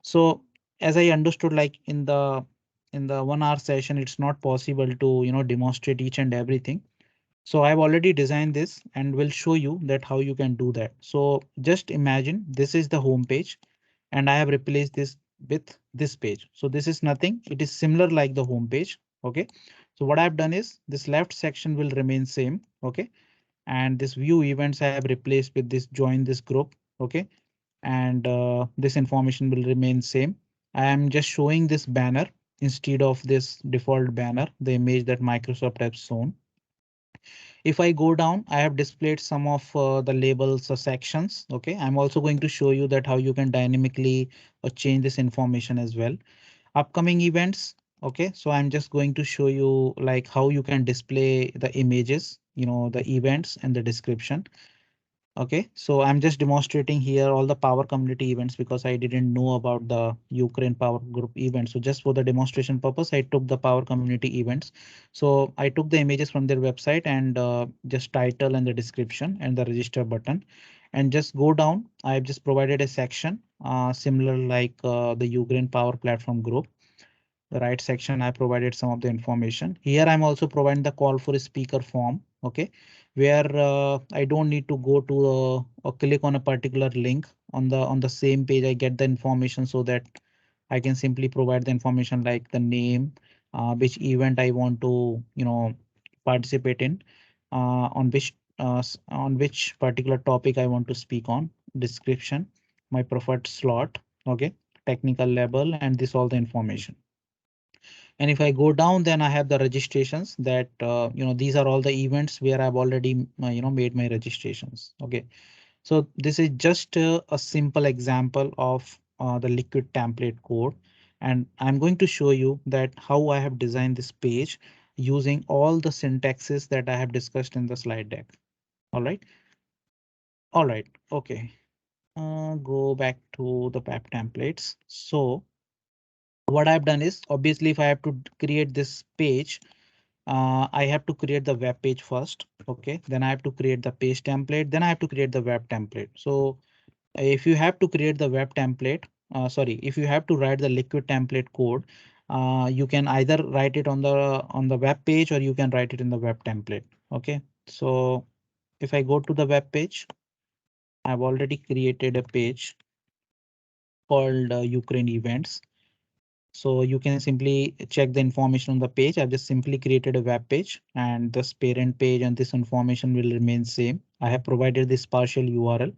So as I understood, like in the 1 hour session, it's not possible to, demonstrate each and everything. So I've already designed this and will show you that how you can do that. So just imagine this is the home page and I have replaced this with this page. So this is nothing. It is similar like the home page. OK, so what I've done is this left section will remain same. OK, and this view events I have replaced with this join this group. OK, and this information will remain same. I am just showing this banner instead of this default banner, the image that Microsoft has shown. If I go down, I have displayed some of the labels or sections. OK, I'm also going to show you that how you can dynamically change this information as well. Upcoming events. OK, so I'm just going to show you like how you can display the images, the events and the description. OK, so I'm just demonstrating here all the Power Community events because I didn't know about the Ukraine Power Group event. So just for the demonstration purpose, I took the Power Community events. So I took the images from their website and just title and the description and the register button. And just go down. I've just provided a section similar like the Ukraine Power Platform Group. The right section, I provided some of the information. Here I'm also providing the call for a speaker form, okay, where I don't need to go to or click on a particular link on the same page. I get the information so that I can simply provide the information like the name, which event I want to participate in, on which particular topic I want to speak on, description, my preferred slot, okay, technical level, and this all the information. And if I go down, then I have the registrations that, these are all the events where I've already, made my registrations. OK, so this is just a simple example of the liquid template code. And I'm going to show you that how I have designed this page using all the syntaxes that I have discussed in the slide deck. All right. All right. OK, go back to the PAP templates. So what I've done is obviously if I have to create this page, I have to create the web page first. OK, then I have to create the page template. Then I have to create the web template. So if you have to create the web template, if you have to write the liquid template code, you can either write it on the web page or you can write it in the web template. OK, so if I go to the web page, I've already created a page called Ukraine events. So you can simply check the information on the page. I've just simply created a web page and this parent page and this information will remain same. I have provided this partial URL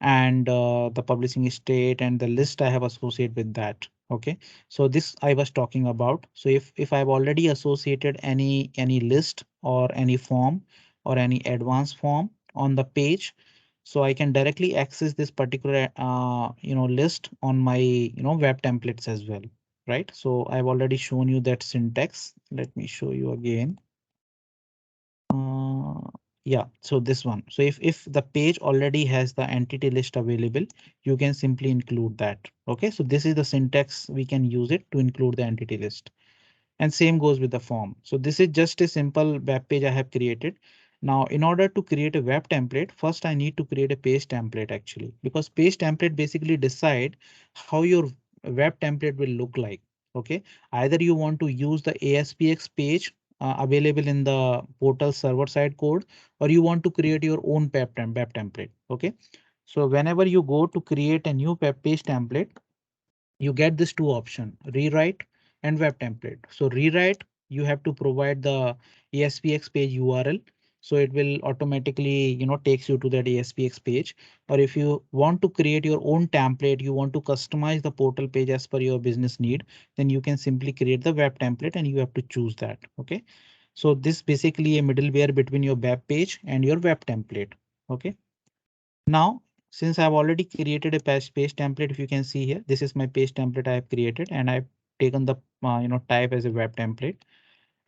and the publishing state and the list I have associated with that. OK, so this I was talking about. So if I've already associated any list or any form or any advanced form on the page, so I can directly access this particular list on my web templates as well. Right. So I've already shown you that syntax. Let me show you again. Uh, yeah, so this one. So if the page already has the entity list available, you can simply include that. Okay, so this is the syntax we can use it to include the entity list. And same goes with the form. So this is just a simple web page I have created. Now, in order to create a web template, first I need to create a page template actually, because page template basically decide how your web template will look like. Okay, either you want to use the ASPX page available in the portal server side code, or you want to create your own web template. Okay, so whenever you go to create a new web page template, you get this two option, rewrite and web template. So rewrite, you have to provide the ASPX page URL. So it will automatically, takes you to that ASPX page. Or if you want to create your own template, you want to customize the portal page as per your business need, then you can simply create the web template and you have to choose that. Okay. So this basically a middleware between your web page and your web template. Okay. Now, since I've already created a page template, if you can see here, this is my page template I have created, and I've taken the type as a web template.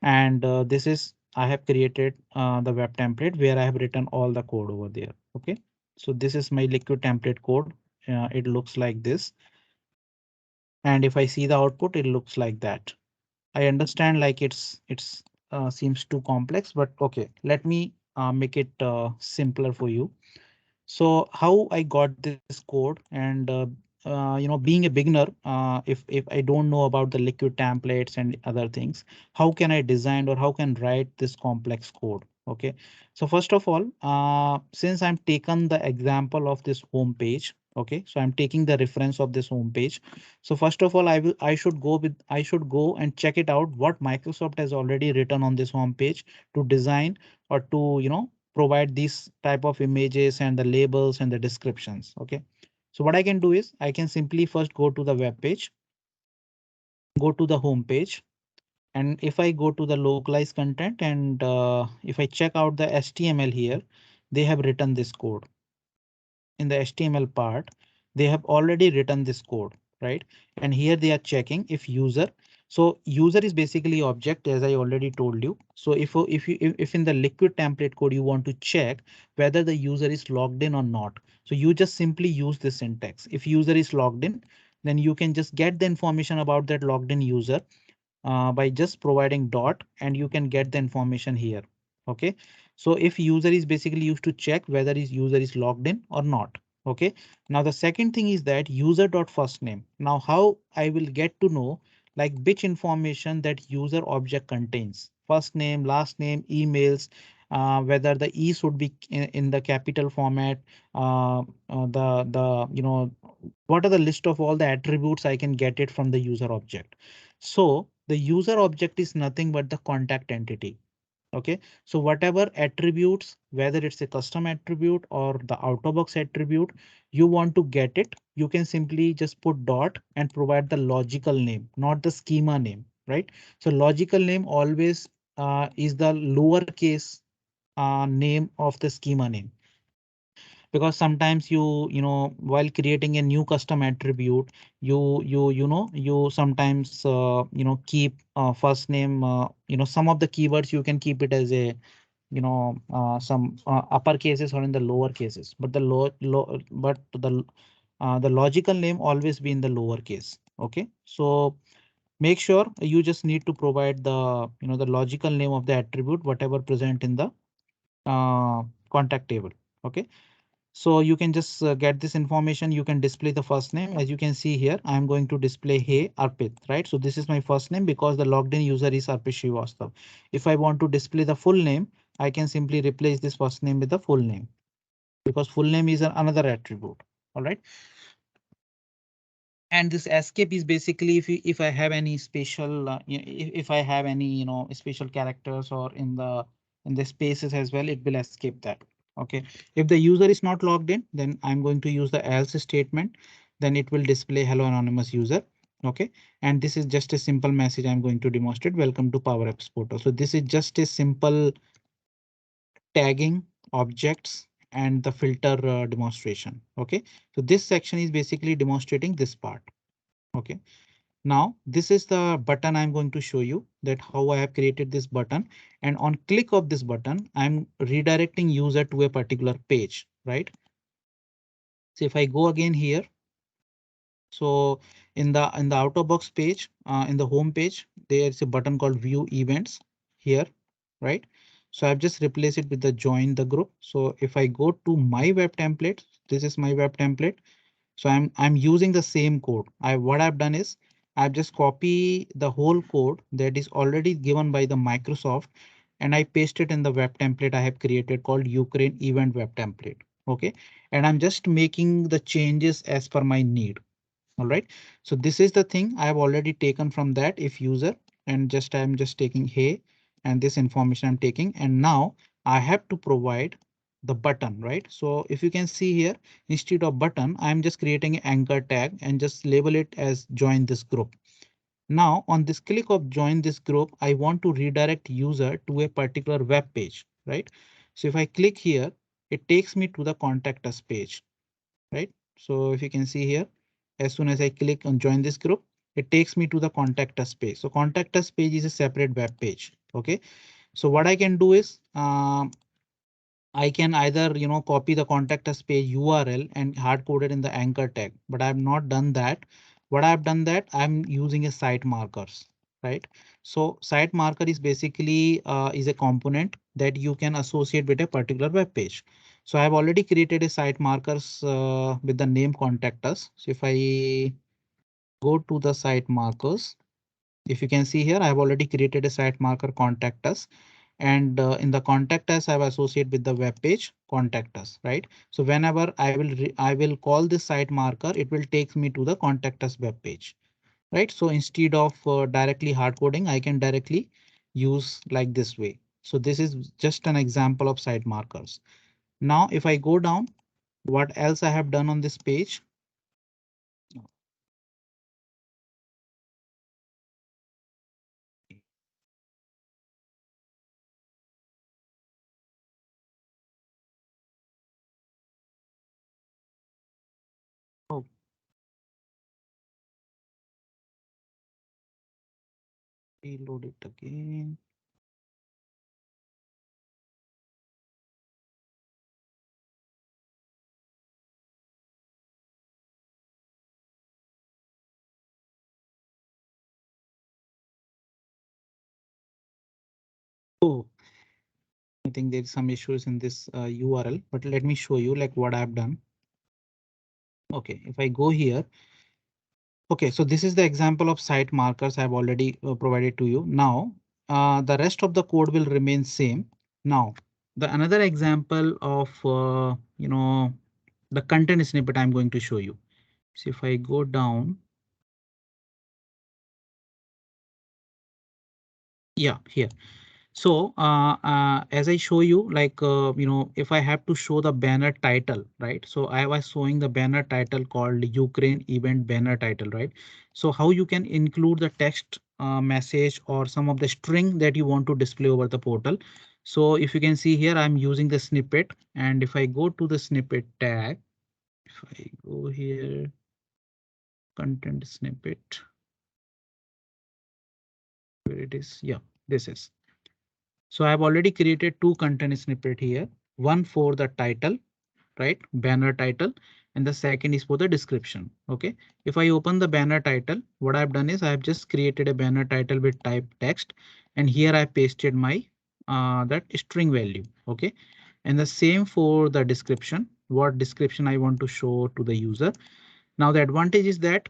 And this is I have created the web template where I have written all the code over there. Okay, so this is my liquid template code. It looks like this. And if I see the output, it looks like that. I understand like it's seems too complex, but okay, let me make it simpler for you. So how I got this code, and being a beginner, if I don't know about the liquid templates and other things, how can I design or how can write this complex code? Okay, so first of all, since I'm taken the example of this home page, okay, so I'm taking the reference of this home page. So first of all, I should go and check it out what Microsoft has already written on this home page to design or to provide these type of images and the labels and the descriptions. Okay, so what I can do is I can simply first go to the web page, go to the home page, and if I go to the localized content and if I check out the HTML here, they have written this code. In the HTML part, they have already written this code, right? And here they are checking if user. So user is basically object, as I already told you. So if in the liquid template code you want to check whether the user is logged in or not, so you just simply use this syntax. If user is logged in, then you can just get the information about that logged in user by just providing dot, and you can get the information here. Okay, so if user is basically used to check whether his user is logged in or not. Okay, now the second thing is that user dot first name. Now how I will get to know like which information that user object contains: first name, last name, emails, whether the e should be in the capital format, the what are the list of all the attributes I can get it from the user object. So the user object is nothing but the contact entity. Okay, so whatever attributes, whether it's a custom attribute or the out of box attribute, you want to get it, you can simply just put dot and provide the logical name, not the schema name, right? So logical name always is the lowercase name of the schema name, because sometimes while creating a new custom attribute, you sometimes keep first name, some of the keywords you can keep it as a some upper cases or in the lower cases, but the logical name always be in the lower case. Okay, so make sure you just need to provide the the logical name of the attribute whatever present in the contact table. Okay, so you can just get this information. You can display the first name. As you can see here, I'm going to display Hey Arpit, right? So this is my first name because the logged in user is Arpit Shrivastava. If I want to display the full name, I can simply replace this first name with the full name because full name is another attribute. All right. And this escape is basically if I have any special if I have any special characters or in the spaces as well, it will escape that. Okay, if the user is not logged in, then I'm going to use the else statement. Then it will display hello anonymous user. Okay, and this is just a simple message I'm going to demonstrate. Welcome to Power Apps Portal. So this is just a simple tagging objects and the filter demonstration. Okay, so this section is basically demonstrating this part. Okay, Now, this is the button I'm going to show you that how I have created this button. And on click of this button, I'm redirecting user to a particular page, right? So if I go again here, so in the out of box page, in the home page, there's a button called view events here, right? So I've just replaced it with the join the group. So if I go to my web template, this is my web template. So I'm using the same code. What I've done is I've just copy the whole code that is already given by the Microsoft and I paste it in the web template I have created called Ukraine event web template. OK, and I'm just making the changes as per my need. All right. So this is the thing I have already taken from that if user and just I'm just taking hey and this information I'm taking and now I have to provide the button, right? So if you can see here, instead of button, I'm just creating an anchor tag and just label it as join this group. Now on this click of join this group, I want to redirect user to a particular web page, right? So if I click here, it takes me to the contact us page, right? So if you can see here, as soon as I click on join this group, it takes me to the contact us page. So contact us page is a separate web page. OK, so what I can do is I can either, copy the contact us page URL and hard code it in the anchor tag, but I have not done that. What I've done that I'm using a site markers, right? So site marker is basically is a component that you can associate with a particular web page. So I've already created a site markers with the name contact us. So if I go to the site markers, if you can see here, I've already created a site marker contact us. And in the contact us, I've associated with the web page contact us, right? So whenever I will call this site marker, it will take me to the contact us web page, right? So instead of directly hard coding, I can directly use like this way. So this is just an example of site markers. Now, if I go down, what else I have done on this page? Oh, reload it again. Oh, I think there's some issues in this URL, but let me show you like what I've done. OK, if I go here. OK, so this is the example of site markers I've already provided to you. Now, the rest of the code will remain same. Now, the another example of, the content snippet I'm going to show you. So if I go down. Yeah, here. So as I show you, like, if I have to show the banner title, right? So I was showing the banner title called Ukraine event banner title, right? So how you can include the text message or some of the string that you want to display over the portal. So if you can see here, I'm using the snippet. And if I go to the snippet tag, if I go here, content snippet, where it is. Yeah, this is. So I've already created two content snippet here, one for the title, right? Banner title. And the second is for the description. OK, if I open the banner title, what I've done is I've just created a banner title with type text. And here I pasted my that string value. OK, and the same for the description, what description I want to show to the user. Now the advantage is that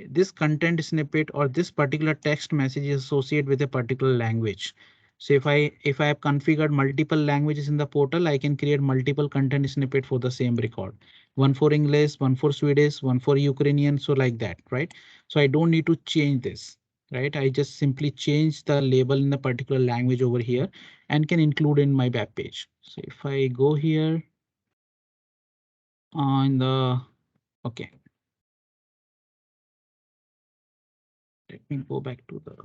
this content snippet or this particular text message is associated with a particular language. So if I have configured multiple languages in the portal, I can create multiple content snippet for the same record. One for English, one for Swedish, one for Ukrainian. So like that, right? So I don't need to change this, right? I just simply change the label in the particular language over here and can include in my web page. So if I go here on the, OK, let me go back to the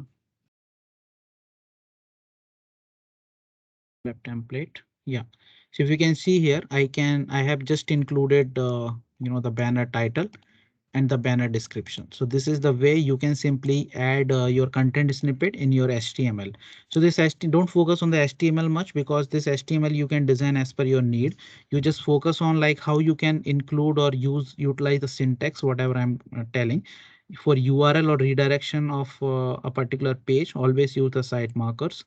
web template. Yeah. So if you can see here, I have just included, the banner title and the banner description. So this is the way you can simply add your content snippet in your HTML. So this don't focus on the HTML much, because this HTML you can design as per your need. You just focus on like how you can include or utilize the syntax, whatever I'm telling. For URL or redirection of a particular page, always use the site markers.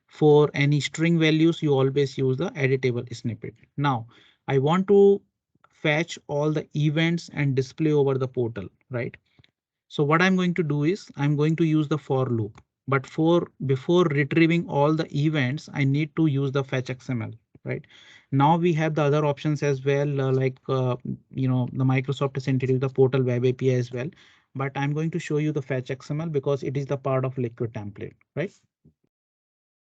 For any string values, you always use the editable snippet. Now, I want to fetch all the events and display over the portal, right? So what I'm going to do is I'm going to use the for loop. But before retrieving all the events, I need to use the fetch XML, right? Now we have the other options as well, the Microsoft has introduced the portal web API as well. But I'm going to show you the fetch XML because it is the part of Liquid template, right?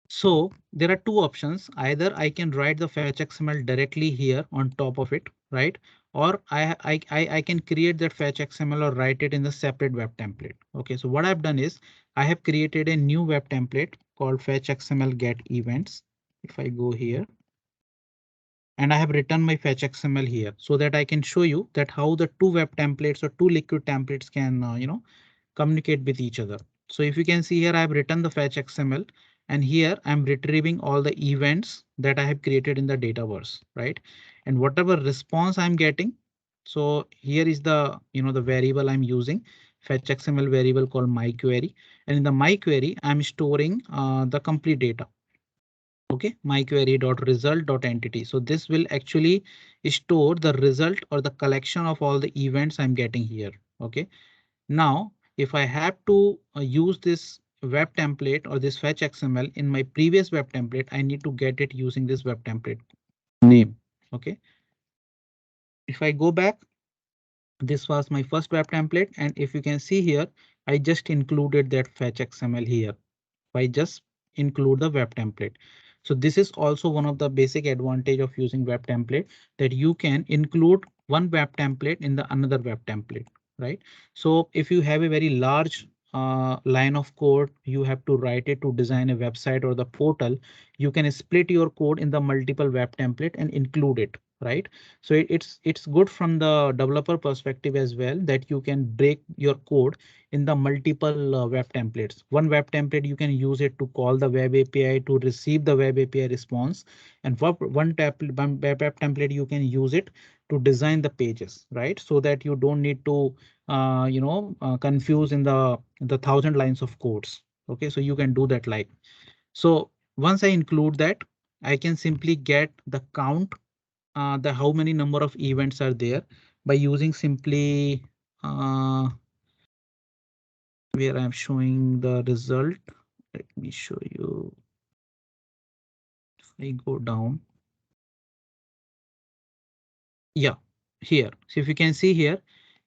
So there are two options. Either I can write the fetch XML directly here on top of it, right? Or I can create that fetch XML or write it in the separate web template. Okay, so what I've done is I have created a new web template called fetch XML get events. If I go here and I have written my fetch XML here so that I can show you that how the two web templates or two Liquid templates can, communicate with each other. So if you can see here, I've written the fetch XML and here I'm retrieving all the events that I have created in the Dataverse, right? And whatever response I'm getting. So here is the, the variable I'm using, fetch XML variable called my query. And in the my query, I'm storing the complete data. Okay, my query dot result dot entity. So this will actually store the result or the collection of all the events I'm getting here. Okay. Now, if I have to use this web template or this fetch XML in my previous web template, I need to get it using this web template name. OK, if I go back, this was my first web template. And if you can see here, I just included that fetch XML here. I just include the web template. So this is also one of the basic advantage of using web template, that you can include one web template in the another web template, right? So if you have a very large line of code, you have to write it to design a website or the portal. You can split your code in the multiple web template and include it, right? So it's good from the developer perspective as well, that you can break your code in the multiple web templates. One web template, you can use it to call the web API to receive the web API response. And for one web template, you can use it to design the pages, right? So that you don't need to, confuse in the 1,000 lines of codes. OK, so you can do that like. So once I include that, I can simply get the count, the how many number of events are there by using simply where I'm showing the result. Let me show you. If I go down. Yeah, here. So if you can see here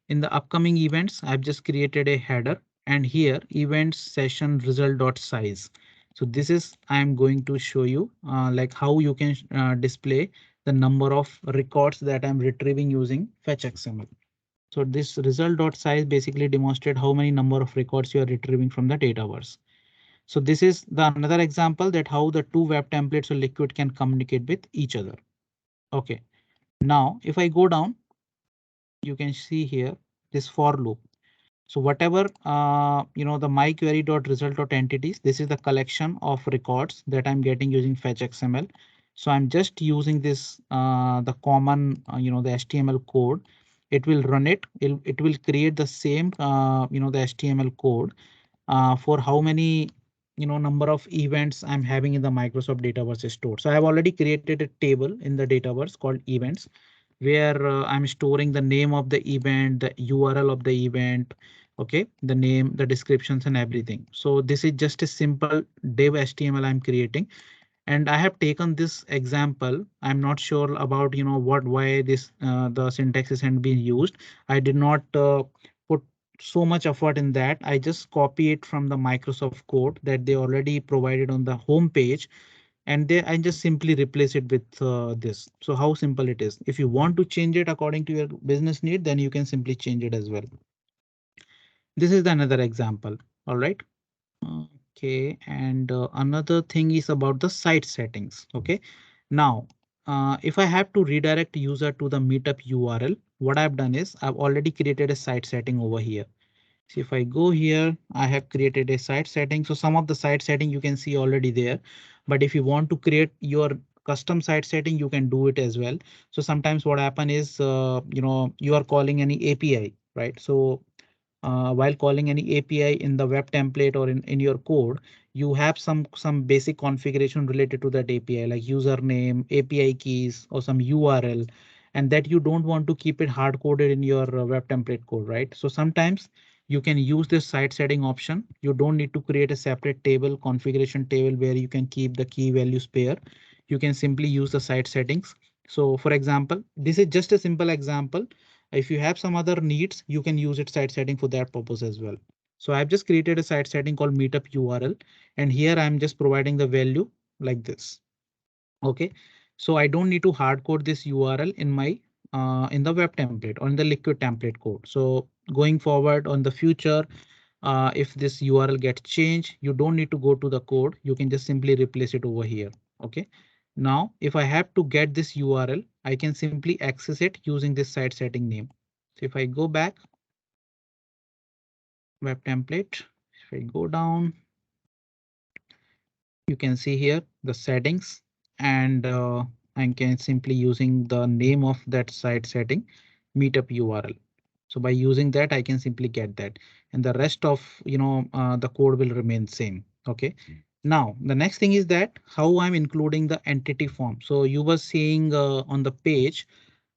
in the upcoming events, I've just created a header and here events session result.size. So this is I'm going to show you like how you can display the number of records that I'm retrieving using fetch XML. So this result.size basically demonstrate how many number of records you are retrieving from the Dataverse. So this is the another example that how the two web templates or Liquid can communicate with each other. OK, now if I go down, you can see here this for loop. So whatever, the my query dot result dot entities, this is the collection of records that I'm getting using fetch XML. So I'm just using this, the common, the HTML code. It will run it. It will create the same, the HTML code for how many number of events I'm having in the Microsoft Dataverse store. So I've already created a table in the Dataverse called events, where I'm storing the name of the event, the URL of the event, OK, the name, the descriptions and everything. So this is just a simple dev HTML I'm creating. And I have taken this example. I'm not sure about, why this the syntax isn't being used. I did not put so much effort in that. I just copy it from the Microsoft code that they already provided on the home page. And they I just simply replace it with this. So how simple it is. If you want to change it according to your business need, then you can simply change it as well. This is another example. All right. OK, and another thing is about the site settings. OK, now if I have to redirect user to the Meetup URL, what I've done is I've already created a site setting over here. So if I go here, I have created a site setting. So some of the site setting you can see already there. But if you want to create your custom site setting, you can do it as well. So sometimes what happen is, you are calling any API, right? So while calling any API in the web template or in your code, you have some basic configuration related to that API, like username, API keys, or some URL, and that you don't want to keep it hard coded in your web template code, right? So sometimes you can use this site setting option. You don't need to create a separate table, configuration table, where you can keep the key values pair. You can simply use the site settings. So for example, this is just a simple example. If you have some other needs, you can use it site setting for that purpose as well. So I've just created a site setting called Meetup URL, and here I'm just providing the value like this. OK, so I don't need to hard code this URL in my in the web template or in the liquid template code. So going forward on the future, if this URL gets changed, you don't need to go to the code. You can just simply replace it over here. OK, now if I have to get this URL, I can simply access it using this site setting name. So if I go back, web template, if I go down, you can see here the settings, and I can simply using the name of that site setting, Meetup URL. So by using that, I can simply get that, and the rest of the code will remain same. OK. Now the next thing is that how I'm including the entity form. So you were seeing on the page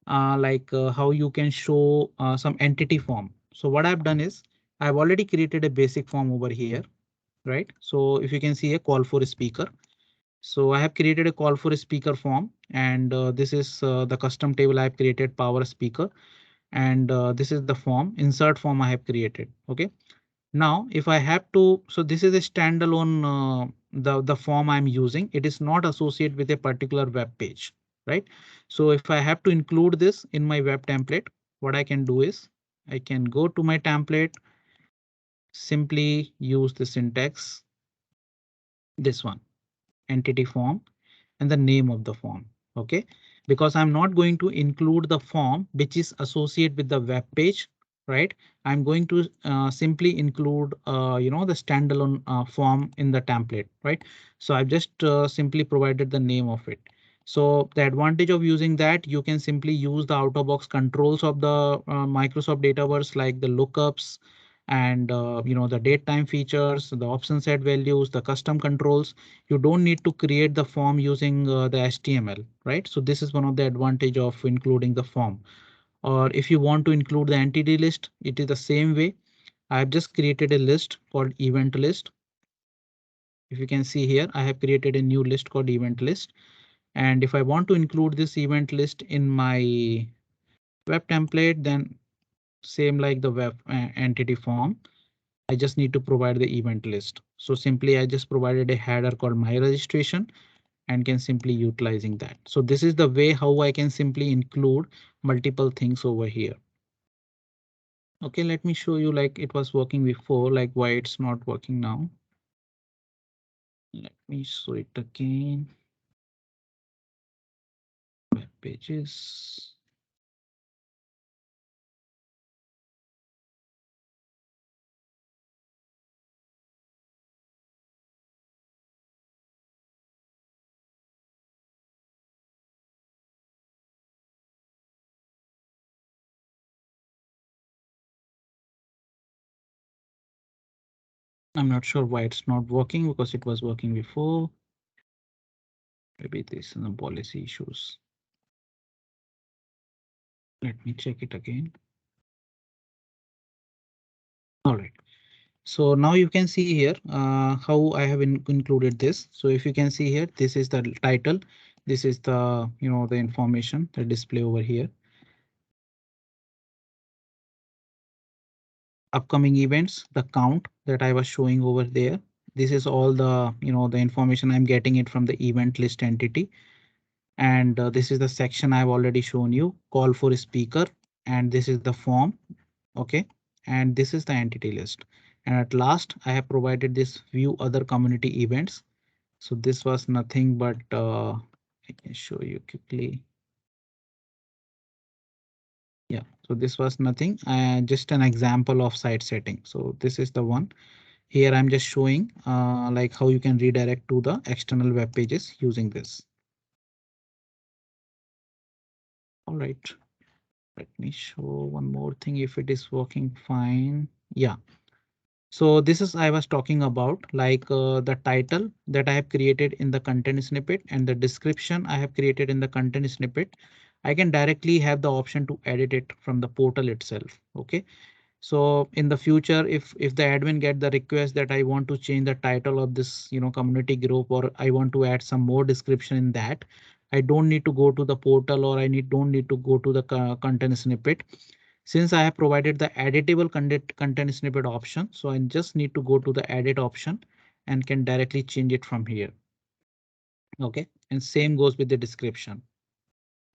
how you can show some entity form. So what I've done is I've already created a basic form over here, right? So if you can see a call for a speaker. So I have created a call for a speaker form, and this is the custom table I've created, power speaker, and this is the form, insert form I have created. OK. Now, if I have to, so this is a standalone, the form I'm using. It is not associated with a particular web page, right? So if I have to include this in my web template, what I can do is I can go to my template, simply use the syntax, this one, entity form, and the name of the form. OK, because I'm not going to include the form which is associated with the web page, right? I'm going to simply include the standalone form in the template, right? So I've just simply provided the name of it. So the advantage of using that, you can simply use the out of box controls of the Microsoft Dataverse, like the lookups and the date time features, the option set values, the custom controls. You don't need to create the form using the HTML, right? So this is one of the advantage of including the form. Or if you want to include the entity list, it is the same way. I've just created a list called event list. If you can see here, I have created a new list called event list. And if I want to include this event list in my web template, then same like the web entity form, I just need to provide the event list. So simply I just provided a header called my registration and can simply utilizing that. So this is the way how I can simply include multiple things over here. OK, let me show you like it was working before, like why it's not working now. Let me show it again. Web pages. I'm not sure why it's not working, because it was working before. Maybe this is some policy issues. Let me check it again. All right. So now you can see here how I have included this. So if you can see here, this is the title. This is the the information, the display over here. Upcoming events, the count that I was showing over there. This is all the the information I'm getting it from the event list entity. And this is the section I've already shown you, call for a speaker, and this is the form. OK, and this is the entity list. And at last, I have provided this view other community events. So this was nothing but I can show you quickly. Yeah, So this was nothing, just an example of site setting. So this is the one. Here I'm just showing like how you can redirect to the external web pages using this. All right, let me show one more thing if it is working fine. Yeah. So this is I was talking about like the title that I have created in the content snippet and the description I have created in the content snippet. I can directly have the option to edit it from the portal itself. OK, so in the future, if the admin get the request that I want to change the title of this, community group, or I want to add some more description in that, I don't need to go to the portal, or don't need to go to the content snippet. Since I have provided the editable content snippet option, so I just need to go to the edit option and can directly change it from here. OK, and same goes with the description.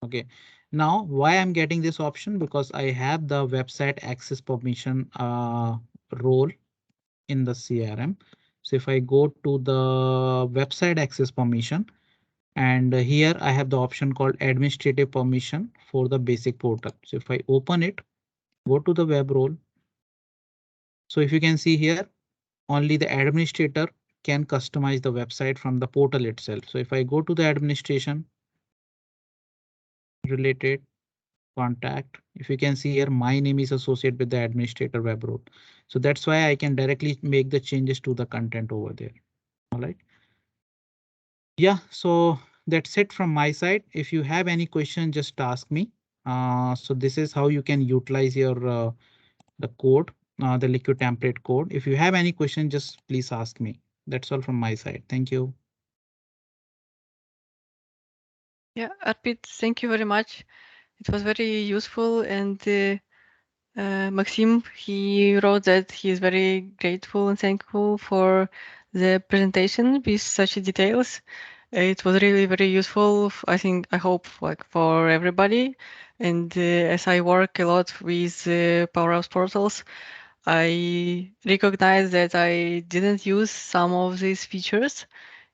OK, now why I'm getting this option, because I have the website access permission role in the CRM. So if I go to the website access permission, and here I have the option called administrative permission for the basic portal. So if I open it, go to the web role. So if you can see here, only the administrator can customize the website from the portal itself. So if I go to the administration related contact, if you can see here, my name is associated with the administrator web role. So that's why I can directly make the changes to the content over there. All right. Yeah, so that's it from my side. If you have any question, just ask me. So this is how you can utilize your the code, the liquid template code. If you have any question, just please ask me. That's all from my side. Thank you. Yeah, Arpit, thank you very much. It was very useful, and Maxim, he wrote that he is very grateful and thankful for the presentation with such details. It was really very useful. I think, I hope, like for everybody. And as I work a lot with Powerhouse portals, I recognize that I didn't use some of these features,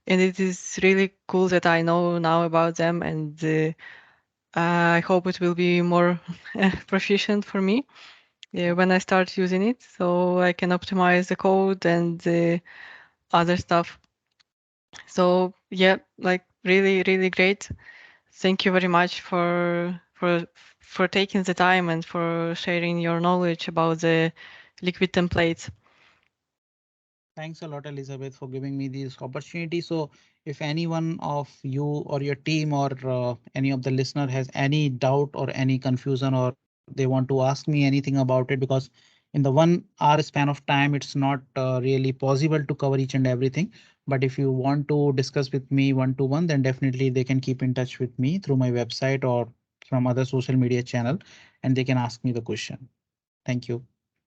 and it is really cool that I know now about them, and I hope it will be more proficient for me when I start using it, so I can optimize the code and the other stuff. So yeah, like really, really great. Thank you very much for taking the time and for sharing your knowledge about the liquid templates. Thanks a lot, Elizabeth, for giving me this opportunity. So if anyone of you or your team or any of the listener has any doubt or any confusion, or they want to ask me anything about it, because in the 1 hour span of time, it's not really possible to cover each and everything. But if you want to discuss with me one-to-one, then definitely they can keep in touch with me through my website or from other social media channel, and they can ask me the question. Thank you.